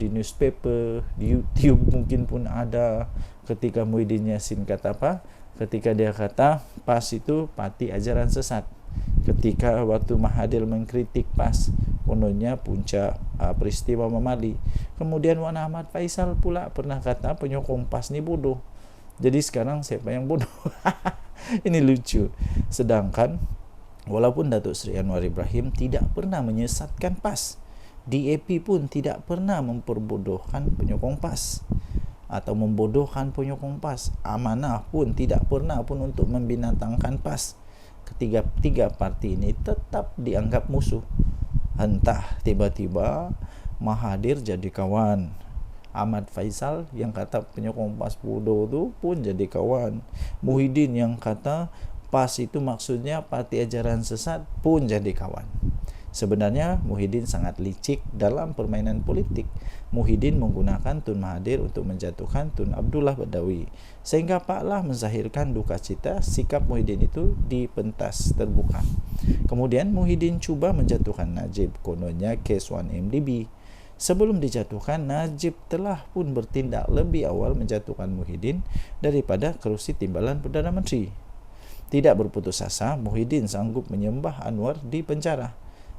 newspaper, di YouTube mungkin pun ada, ketika Muhyiddin Yassin kata apa? Ketika dia kata PAS itu parti ajaran sesat. Ketika waktu Mahathir mengkritik PAS, kononnya punca peristiwa Mamali. Kemudian Wan Ahmad Faisal pula pernah kata penyokong PAS ni bodoh. Jadi sekarang siapa yang bodoh? Ini lucu. Sedangkan walaupun Datuk Seri Anwar Ibrahim tidak pernah menyesatkan PAS, DAP pun tidak pernah memperbodohkan penyokong PAS atau membodohkan penyokong PAS. Amanah pun tidak pernah pun untuk membinatangkan PAS. Ketiga parti ini tetap dianggap musuh. Entah tiba-tiba Mahathir jadi kawan, Ahmad Faisal yang kata penyokong PAS bodoh tu pun jadi kawan, Muhyiddin yang kata PAS itu maksudnya parti ajaran sesat pun jadi kawan. Sebenarnya Muhyiddin sangat licik dalam permainan politik. Muhyiddin menggunakan Tun Mahathir untuk menjatuhkan Tun Abdullah Badawi, sehingga Pak Lah menzahirkan duka cita sikap Muhyiddin itu di pentas terbuka. Kemudian Muhyiddin cuba menjatuhkan Najib, kononnya kes 1MDB. Sebelum dijatuhkan, Najib telah pun bertindak lebih awal menjatuhkan Muhyiddin daripada kerusi timbalan Perdana Menteri. Tidak berputus asa, Muhyiddin sanggup menyembah Anwar di penjara.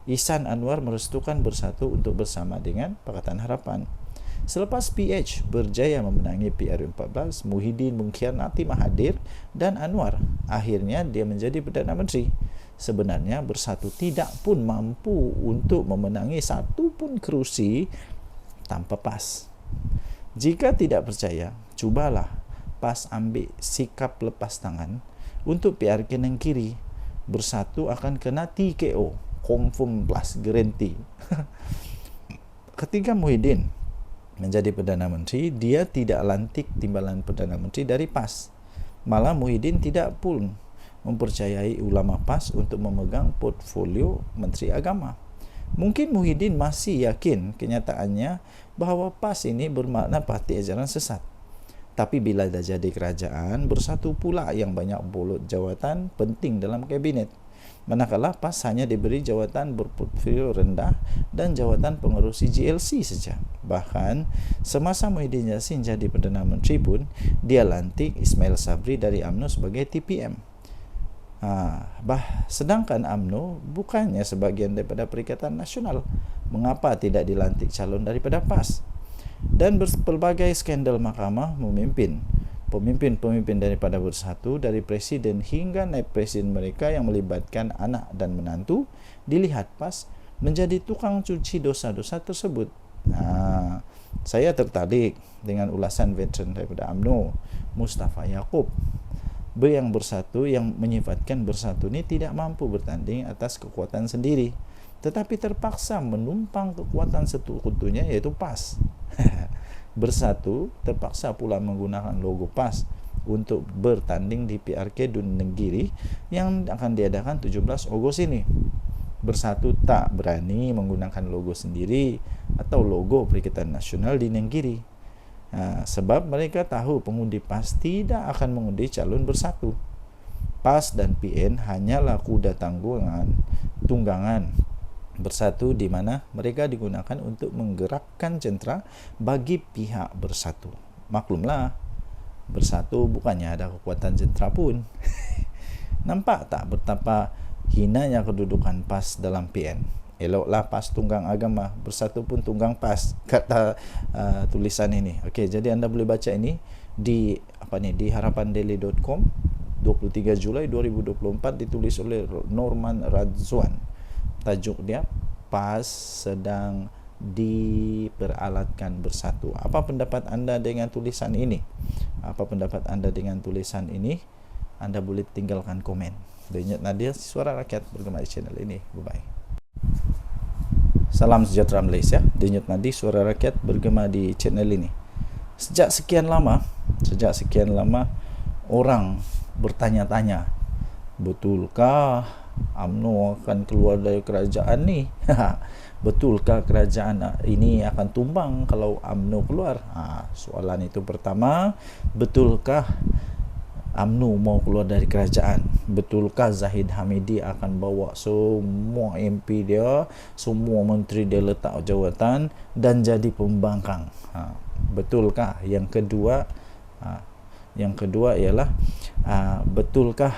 Ihsan Anwar merestukan bersatu untuk bersama dengan Pakatan Harapan. Selepas PH berjaya memenangi PRU14, Muhyiddin mengkhianati Mahathir dan Anwar. Akhirnya dia menjadi Perdana Menteri. Sebenarnya bersatu tidak pun mampu untuk memenangi satu pun kerusi tanpa PAS. Jika tidak percaya, cubalah PAS ambil sikap lepas tangan untuk PRK yang kiri. Bersatu akan kena TKO, confirm plus guarantee. Ketika Muhyiddin menjadi Perdana Menteri, dia tidak lantik timbalan Perdana Menteri dari PAS. Malah Muhyiddin tidak pun mempercayai ulama PAS untuk memegang portfolio Menteri Agama. Mungkin Muhyiddin masih yakin kenyataannya bahawa PAS ini bermakna parti ajaran sesat. Tapi bila dah jadi kerajaan, bersatu pula yang banyak bolot jawatan penting dalam kabinet. Manakala PAS hanya diberi jawatan berportfolio rendah dan jawatan pengerusi GLC saja. Bahkan semasa Muhyiddin Yassin jadi Perdana Menteri pun, dia lantik Ismail Sabri dari UMNO sebagai TPM. Sedangkan UMNO bukannya sebagian daripada Perikatan Nasional. Mengapa tidak dilantik calon daripada PAS? Dan berbagai skandal mahkamah memimpin pemimpin-pemimpin daripada Bersatu, dari presiden hingga naib presiden mereka yang melibatkan anak dan menantu, dilihat PAS menjadi tukang cuci dosa-dosa tersebut. Saya tertarik dengan ulasan veteran daripada UMNO, Mustafa Yaakob, yang Bersatu, yang menyifatkan Bersatu ini tidak mampu bertanding atas kekuatan sendiri, tetapi terpaksa menumpang kekuatan sekutunya, yaitu PAS. Bersatu terpaksa pula menggunakan logo PAS untuk bertanding di PRK Dun Nenggiri yang akan diadakan 17 Ogos ini. Bersatu tak berani menggunakan logo sendiri atau logo Perikatan Nasional di Nenggiri. Sebab mereka tahu pengundi PAS tidak akan mengundi calon Bersatu. PAS dan PN hanyalah kuda tunggangan Bersatu, di mana mereka digunakan untuk menggerakkan centra bagi pihak Bersatu. Maklumlah, Bersatu bukannya ada kekuatan centra pun. Nampak tak betapa hinanya kedudukan PAS dalam PN? Eloklah PAS tunggang agama, Bersatu pun tunggang PAS, kata tulisan ini. Okey, jadi anda boleh baca ini di di harapandaily.com 23 Julai 2024, ditulis oleh Norman Radzwan. Tajuk dia, PAS sedang diperalatkan Bersatu. Apa pendapat anda dengan tulisan ini? Apa pendapat anda dengan tulisan ini? Anda boleh tinggalkan komen. Denyut Nadir, Suara Rakyat, bergema di channel ini. Bye-bye. Salam sejahtera Malaysia. Denyut Nadir, Suara Rakyat, bergema di channel ini. Sejak sekian lama orang bertanya-tanya, betulkah UMNO akan keluar dari kerajaan ni? Betulkah kerajaan ini akan tumbang kalau UMNO keluar? Soalan itu pertama. Betulkah UMNO mau keluar dari kerajaan? Betulkah Zahid Hamidi akan bawa semua MP dia, semua menteri dia letak jawatan dan jadi pembangkang? Betulkah? Yang kedua ialah betulkah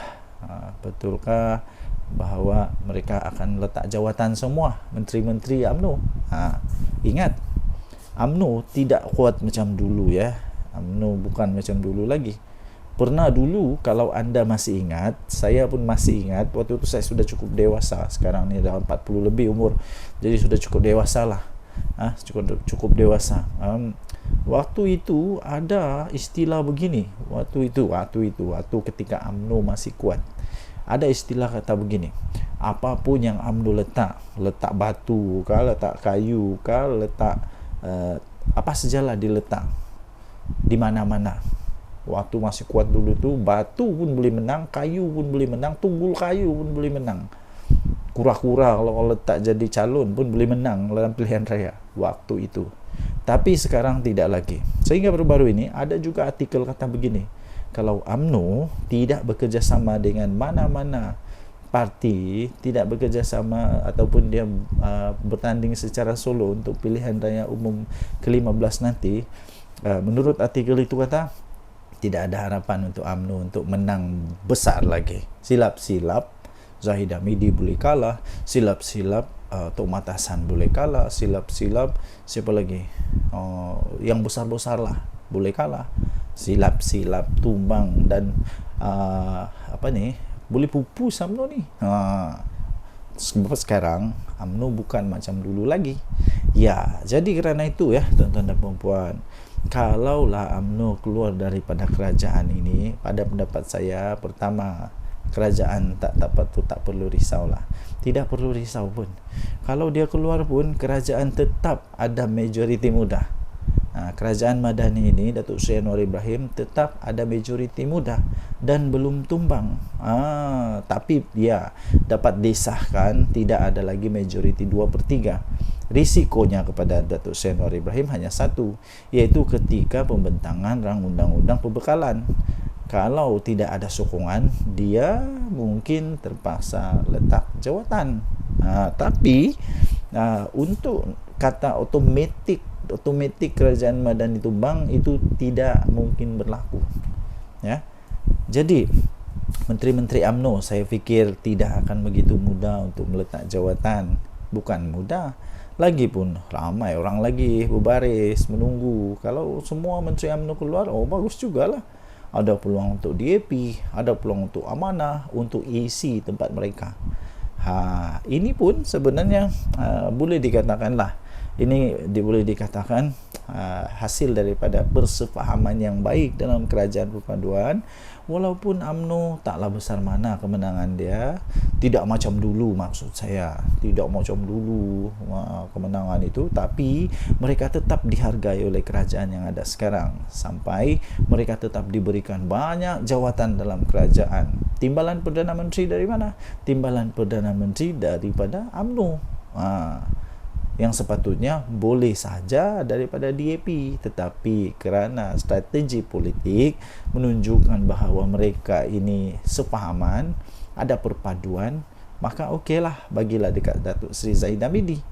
bahawa mereka akan letak jawatan semua menteri-menteri UMNO? Ingat, UMNO tidak kuat macam dulu ya. UMNO bukan macam dulu lagi. Pernah dulu, kalau anda masih ingat, saya pun masih ingat, waktu itu saya sudah cukup dewasa. Sekarang ni dah 40 lebih umur, jadi sudah cukup dewasa lah. Cukup dewasa. Waktu itu ada istilah begini. Waktu ketika UMNO masih kuat, ada istilah kata begini, apapun yang UMNO letak batu kah, letak kayu kah, letak apa sajalah diletak di mana-mana. Waktu masih kuat dulu tu, batu pun boleh menang, kayu pun boleh menang, tunggul kayu pun boleh menang. Kura-kura kalau letak jadi calon pun boleh menang dalam pilihan raya waktu itu. Tapi sekarang tidak lagi. Sehingga baru-baru ini ada juga artikel kata begini, kalau UMNO tidak bekerjasama dengan mana-mana parti, tidak bekerjasama ataupun dia bertanding secara solo untuk pilihan raya umum ke-15 nanti, menurut artikel itu kata, tidak ada harapan untuk UMNO untuk menang besar lagi. Silap-silap Zahid Hamidi boleh kalah, silap-silap Tok Mata Hassan boleh kalah, silap-silap siapa lagi, yang besar-besar lah boleh kalah, silap-silap tumbang dan boleh pupus UMNO ni. Sebab sekarang UMNO bukan macam dulu lagi. Ya, jadi kerana itu ya tuan-tuan dan puan-puan, kalaulah UMNO keluar daripada kerajaan ini, pada pendapat saya, pertama, kerajaan tak perlu risaulah. Tidak perlu risau pun. Kalau dia keluar pun, kerajaan tetap ada majoriti muda. Kerajaan Madani ini, Datuk Seri Anwar Ibrahim, tetap ada majoriti muda dan belum tumbang. Tapi dia dapat disahkan tidak ada lagi majoriti 2/3. Risikonya kepada Datuk Seri Anwar Ibrahim hanya satu, iaitu ketika pembentangan rang undang-undang pembekalan. Kalau tidak ada sokongan, dia mungkin terpaksa letak jawatan. Tapi untuk kata otomatik kerajaan Madani tumbang itu tidak mungkin berlaku. Ya. Jadi Menteri-menteri UMNO saya fikir tidak akan begitu mudah untuk meletak jawatan. Bukan mudah, lagipun ramai orang lagi berbaris menunggu. Kalau semua menteri UMNO keluar, oh bagus jugalah. Ada peluang untuk DAP, ada peluang untuk amanah, untuk isi tempat mereka. Ini pun sebenarnya boleh dikatakanlah, boleh dikatakan hasil daripada persefahaman yang baik dalam kerajaan perpaduan. Walaupun UMNO taklah besar mana kemenangan dia, tidak macam dulu, maksud saya tidak macam dulu kemenangan itu, tapi mereka tetap dihargai oleh kerajaan yang ada sekarang, sampai mereka tetap diberikan banyak jawatan dalam kerajaan. Timbalan Perdana Menteri dari mana? Timbalan Perdana Menteri daripada UMNO, yang sepatutnya boleh saja daripada DAP, tetapi kerana strategi politik menunjukkan bahawa mereka ini sepahaman, ada perpaduan, maka okeylah, bagilah dekat Datuk Seri Zahid Hamidi.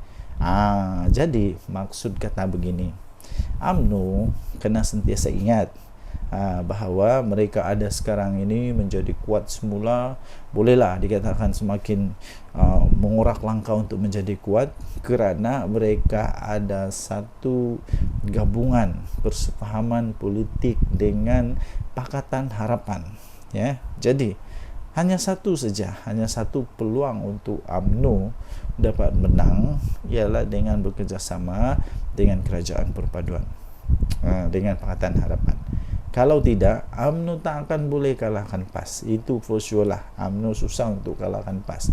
Jadi maksud kata begini, UMNO kena sentiasa ingat bahawa mereka ada sekarang ini menjadi kuat semula, bolehlah dikatakan semakin mengorak langkah untuk menjadi kuat, kerana mereka ada satu gabungan persefahaman politik dengan Pakatan Harapan, ya. Jadi hanya satu peluang untuk UMNO dapat menang, ialah dengan bekerjasama dengan Kerajaan Perpaduan, dengan Pakatan Harapan. Kalau tidak, UMNO tak akan boleh kalahkan PAS. Itu for sure lah. UMNO susah untuk kalahkan PAS.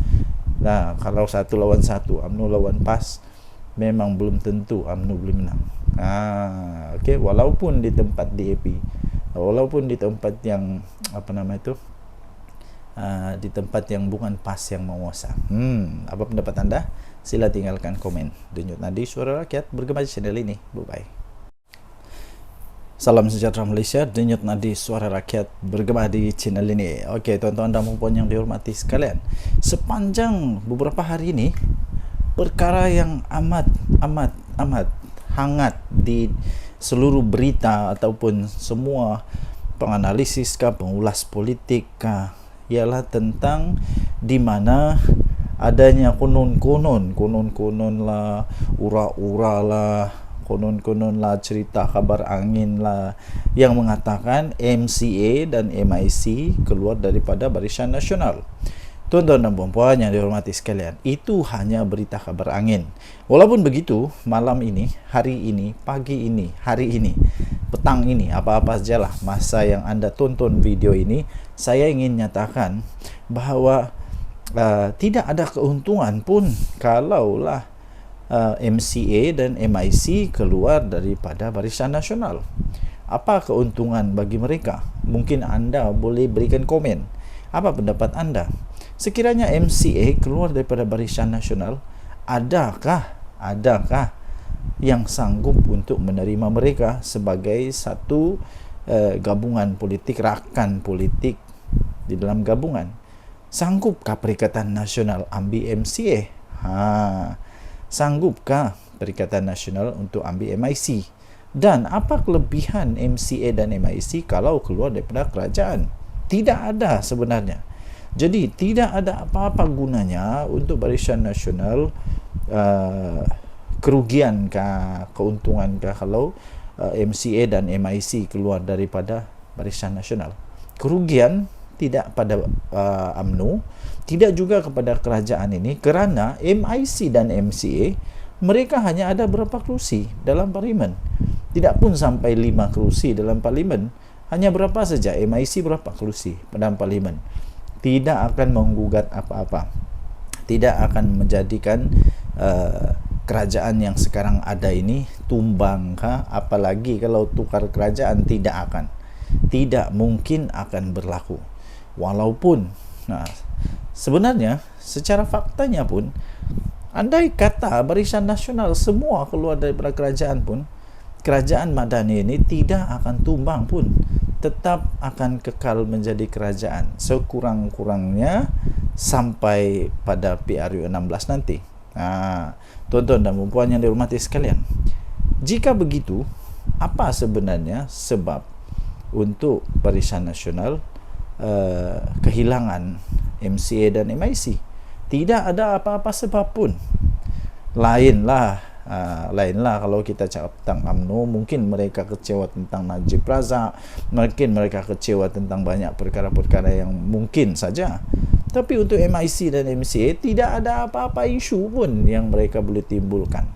Nah, kalau 1 lawan 1, UMNO lawan PAS, memang belum tentu UMNO boleh menang. Okay. Walaupun di tempat DAP, walaupun di tempat yang di tempat yang bukan PAS yang menguasa. Apa pendapat anda? Sila tinggalkan komen. Denyut Nadi Suara Rakyat bergema di channel ini. Bye-bye. Salam sejahtera Malaysia, Denyut Nadi Suara Rakyat bergema di channel ini. Okey, tuan-tuan dan puan yang dihormati sekalian, sepanjang beberapa hari ini, perkara yang amat hangat di seluruh berita ataupun semua penganalisis pengulas politik ialah tentang di mana adanya konon-konon lah, ura-ura lah, konon lah, cerita kabar angin lah, yang mengatakan MCA dan MIC keluar daripada Barisan Nasional. Tuan-tuan dan puan-puan yang dihormati sekalian, itu hanya berita kabar angin. Walaupun begitu, malam ini, hari ini, pagi ini, hari ini, petang ini, apa-apa sajalah masa yang anda tonton video ini, saya ingin nyatakan bahawa tidak ada keuntungan pun kalaulah MCA dan MIC keluar daripada Barisan Nasional. Apa keuntungan bagi mereka? Mungkin anda boleh berikan komen. Apa pendapat anda? Sekiranya MCA keluar daripada Barisan Nasional, adakah yang sanggup untuk menerima mereka sebagai satu gabungan politik, rakan politik di dalam gabungan? Sanggupkah Perikatan Nasional ambil MCA? Sanggupkah Perikatan Nasional untuk ambil MIC? Dan apa kelebihan MCA dan MIC kalau keluar daripada kerajaan? Tidak ada sebenarnya. Jadi tidak ada apa-apa gunanya untuk Barisan Nasional, kerugiankah, keuntungankah kalau MCA dan MIC keluar daripada Barisan Nasional? Kerugian tidak pada UMNO, tidak juga kepada kerajaan ini, kerana MIC dan MCA mereka hanya ada berapa kerusi dalam parlimen, tidak pun sampai 5 kerusi dalam parlimen, hanya berapa saja MIC berapa kerusi dalam parlimen. Tidak akan menggugat apa-apa, tidak akan menjadikan kerajaan yang sekarang ada ini tumbang, apalagi kalau tukar kerajaan, tidak mungkin akan berlaku. Walaupun sebenarnya secara faktanya pun, andai kata Barisan Nasional semua keluar daripada kerajaan pun, kerajaan Madani ini tidak akan tumbang pun, tetap akan kekal menjadi kerajaan sekurang-kurangnya sampai pada PRU 16 nanti. Tuan-tuan dan puan yang dihormati sekalian, jika begitu, apa sebenarnya sebab untuk Barisan Nasional kehilangan MCA dan MIC. Tidak ada apa-apa sebab pun. Lainlah kalau kita cakap tentang UMNO, mungkin mereka kecewa tentang Najib Razak, mungkin mereka kecewa tentang banyak perkara-perkara yang mungkin saja. Tapi untuk MIC dan MCA tidak ada apa-apa isu pun yang mereka boleh timbulkan.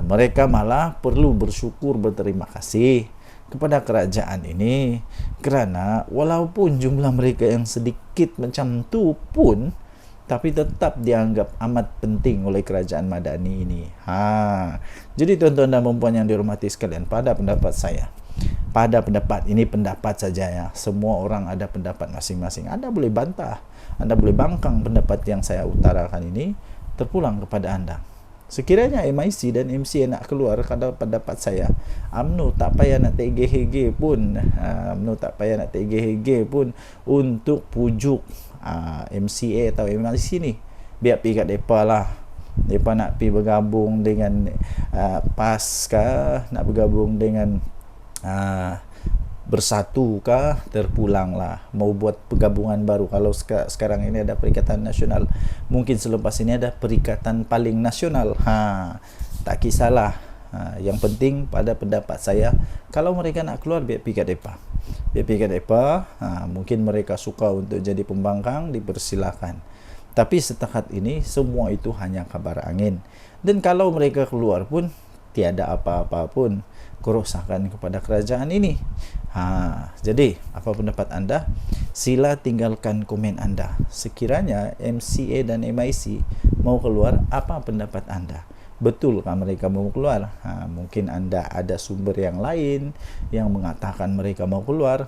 Mereka malah perlu bersyukur, berterima kasih kepada kerajaan ini, kerana walaupun jumlah mereka yang sedikit macam tu pun, tapi tetap dianggap amat penting oleh kerajaan Madani ini. Jadi tuan-tuan dan puan yang dihormati sekalian, pada pendapat saya, pada pendapat ini pendapat saja ya, semua orang ada pendapat masing-masing. Anda boleh bantah, Anda boleh bangkang pendapat yang saya utarakan ini, terpulang kepada Anda. Sekiranya MIC dan MCA nak keluar, kalau pendapat saya, UMNO tak payah nak tergeh-geh pun, untuk pujuk MCA atau MIC ni. Biar pergi kat mereka lah. Mereka nak pergi bergabung dengan PAS kah, nak bergabung dengan Bersatu kah, terpulanglah. Mau buat pergabungan baru. Kalau sekarang ini ada Perikatan Nasional, mungkin selepas ini ada Perikatan Paling Nasional. Tak kisahlah. Yang penting pada pendapat saya, kalau mereka nak keluar, biar pergi kat mereka. Mungkin mereka suka untuk jadi pembangkang, dipersilakan. Tapi setakat ini semua itu hanya kabar angin. Dan kalau mereka keluar pun tiada apa-apa pun kerosakan kepada kerajaan ini. Jadi apa pendapat anda? Sila tinggalkan komen anda. Sekiranya MCA dan MIC mau keluar, apa pendapat anda? Betulkah mereka mau keluar? Mungkin anda ada sumber yang lain yang mengatakan mereka mau keluar.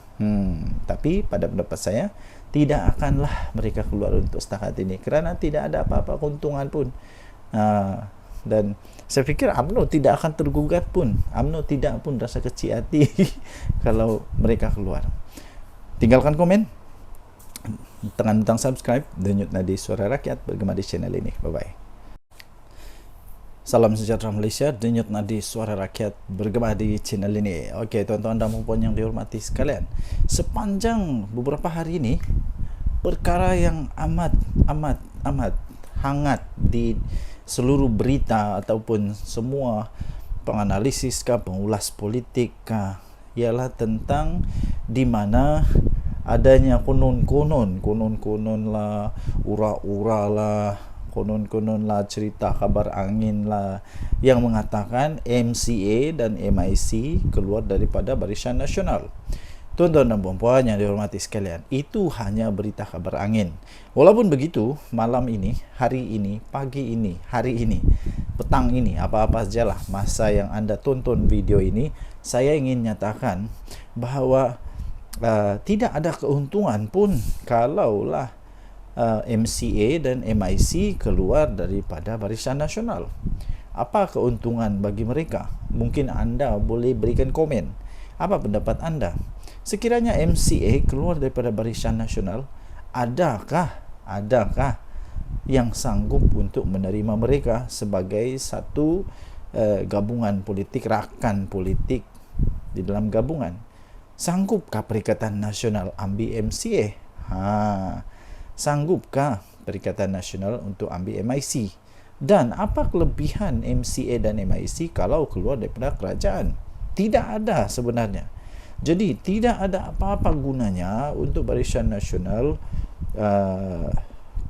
Tapi pada pendapat saya, tidak akanlah mereka keluar untuk setakat ini, kerana tidak ada apa-apa keuntungan pun. Dan saya fikir UMNO tidak akan tergugat pun. UMNO tidak pun rasa kecil hati kalau mereka keluar. Tinggalkan komen, tekan butang subscribe, denyut nadi Suara Rakyat bergema di channel ini. Bye-bye. Salam sejahtera Malaysia, denyut nadi Suara Rakyat bergema di channel ini. Okey, tuan-tuan dan puan yang dihormati sekalian, sepanjang beberapa hari ini, perkara yang amat hangat di seluruh berita ataupun semua penganalisis pengulas politik ialah tentang di mana adanya konon-konon lah, ura-ura lah, konon lah, cerita kabar angin lah yang mengatakan MCA dan MIC keluar daripada Barisan Nasional. Tuan-tuan dan puan-puan yang dihormati sekalian, itu hanya berita kabar angin. Walaupun begitu, malam ini, hari ini, pagi ini, hari ini, petang ini, apa-apa sajalah masa yang anda tonton video ini, saya ingin nyatakan bahawa tidak ada keuntungan pun kalaulah MCA dan MIC keluar daripada Barisan Nasional. Apa keuntungan bagi mereka? Mungkin anda boleh berikan komen. Apa pendapat anda? Sekiranya MCA keluar daripada Barisan Nasional, adakah yang sanggup untuk menerima mereka sebagai satu gabungan politik, rakan politik di dalam gabungan? Sanggupkah Perikatan Nasional ambil MCA? Sanggupkah Perikatan Nasional untuk ambil MIC? Dan apa kelebihan MCA dan MIC kalau keluar daripada kerajaan? Tidak ada sebenarnya. Jadi tidak ada apa-apa gunanya untuk Barisan Nasional,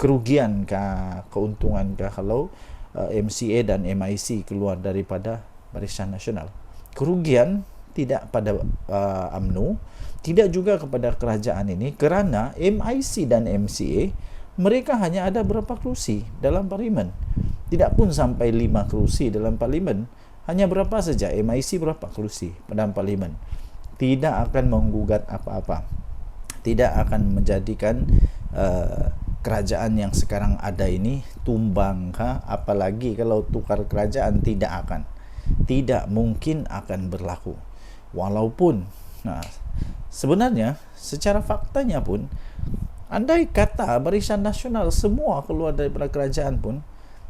kerugiankah, keuntungankah kalau MCA dan MIC keluar daripada Barisan Nasional? Kerugian tidak pada UMNO, tidak juga kepada kerajaan ini, kerana MIC dan MCA mereka hanya ada berapa kerusi dalam parlimen. Tidak pun sampai 5 kerusi dalam parlimen. Hanya berapa saja, MIC berapa kerusi dalam parlimen. Tidak akan menggugat apa-apa, tidak akan menjadikan kerajaan yang sekarang ada ini tumbang, apalagi kalau tukar kerajaan, tidak mungkin akan berlaku. Walaupun sebenarnya secara faktanya pun, andai kata Barisan Nasional semua keluar daripada kerajaan pun,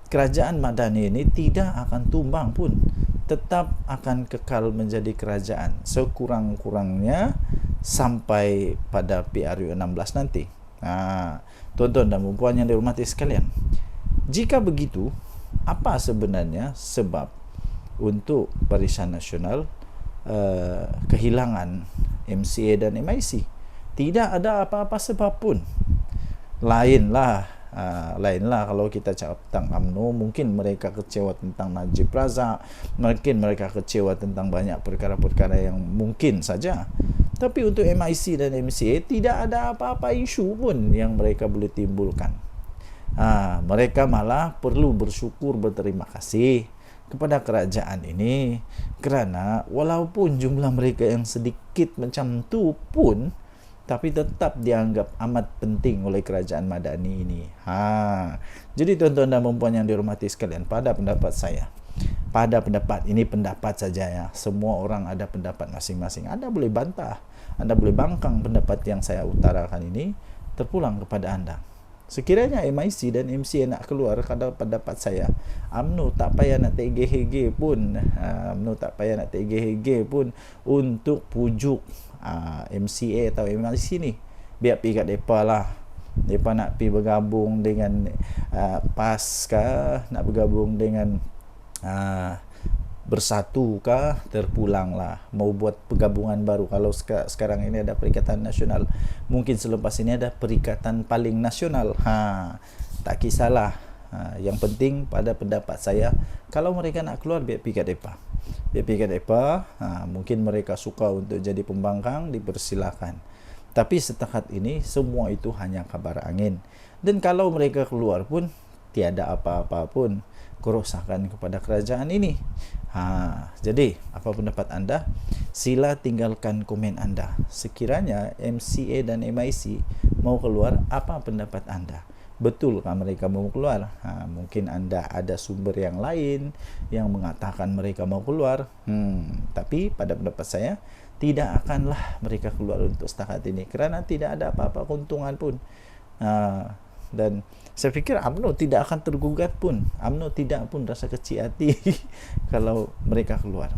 kerajaan Madani ini tidak akan tumbang pun, tetap akan kekal menjadi kerajaan. Sekurang-kurangnya sampai pada PRU 16 nanti. Tuan-tuan dan puan yang dihormati sekalian, jika begitu, apa sebenarnya sebab untuk Barisan Nasional kehilangan MCA dan MIC? Tidak ada apa-apa sebab pun. Lainlah kalau kita cakap tentang UMNO, mungkin mereka kecewa tentang Najib Razak, mungkin mereka kecewa tentang banyak perkara-perkara yang mungkin saja. Tapi untuk MIC dan MCA tidak ada apa-apa isu pun yang mereka boleh timbulkan. Mereka malah perlu bersyukur, berterima kasih kepada kerajaan ini, kerana walaupun jumlah mereka yang sedikit macam tu pun, tapi tetap dianggap amat penting oleh kerajaan Madani ini. Jadi tuan-tuan dan puan yang dihormati sekalian, pada pendapat saya, pada pendapat ini, pendapat saja ya, semua orang ada pendapat masing-masing. Anda boleh bantah, Anda boleh bangkang pendapat yang saya utarakan ini, terpulang kepada Anda. Sekiranya MIC dan MCA nak keluar, kada pendapat saya, UMNO tak payah nak tergeh-geh pun, untuk pujuk MCA atau MIC ni. Biar pergi kat mereka lah. Mereka nak pergi bergabung dengan PAS kah, nak bergabung dengan Bersatu kah, terpulanglah. Mau buat pergabungan baru. Kalau sekarang ini ada Perikatan Nasional, mungkin selepas ini ada Perikatan Paling Nasional. Tak kisahlah. Yang penting pada pendapat saya, kalau mereka nak keluar, biar pergi kat mereka. Mungkin mereka suka untuk jadi pembangkang, dipersilakan. Tapi setakat ini semua itu hanya kabar angin. Dan kalau mereka keluar pun tiada apa-apa pun kerosakan kepada kerajaan ini. Jadi apa pendapat anda? Sila tinggalkan komen anda. Sekiranya MCA dan MIC mau keluar, apa pendapat anda? Betulkah mereka mau keluar? Mungkin anda ada sumber yang lain yang mengatakan mereka mau keluar. Tapi pada pendapat saya, tidak akanlah mereka keluar untuk setakat ini, kerana tidak ada apa-apa keuntungan pun. Dan saya fikir UMNO tidak akan tergugat pun. UMNO tidak pun rasa kecil hati kalau mereka keluar.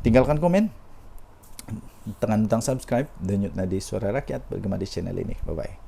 Tinggalkan komen, tekan butang subscribe, denyut nadi Suara Rakyat bergema di channel ini. Bye-bye.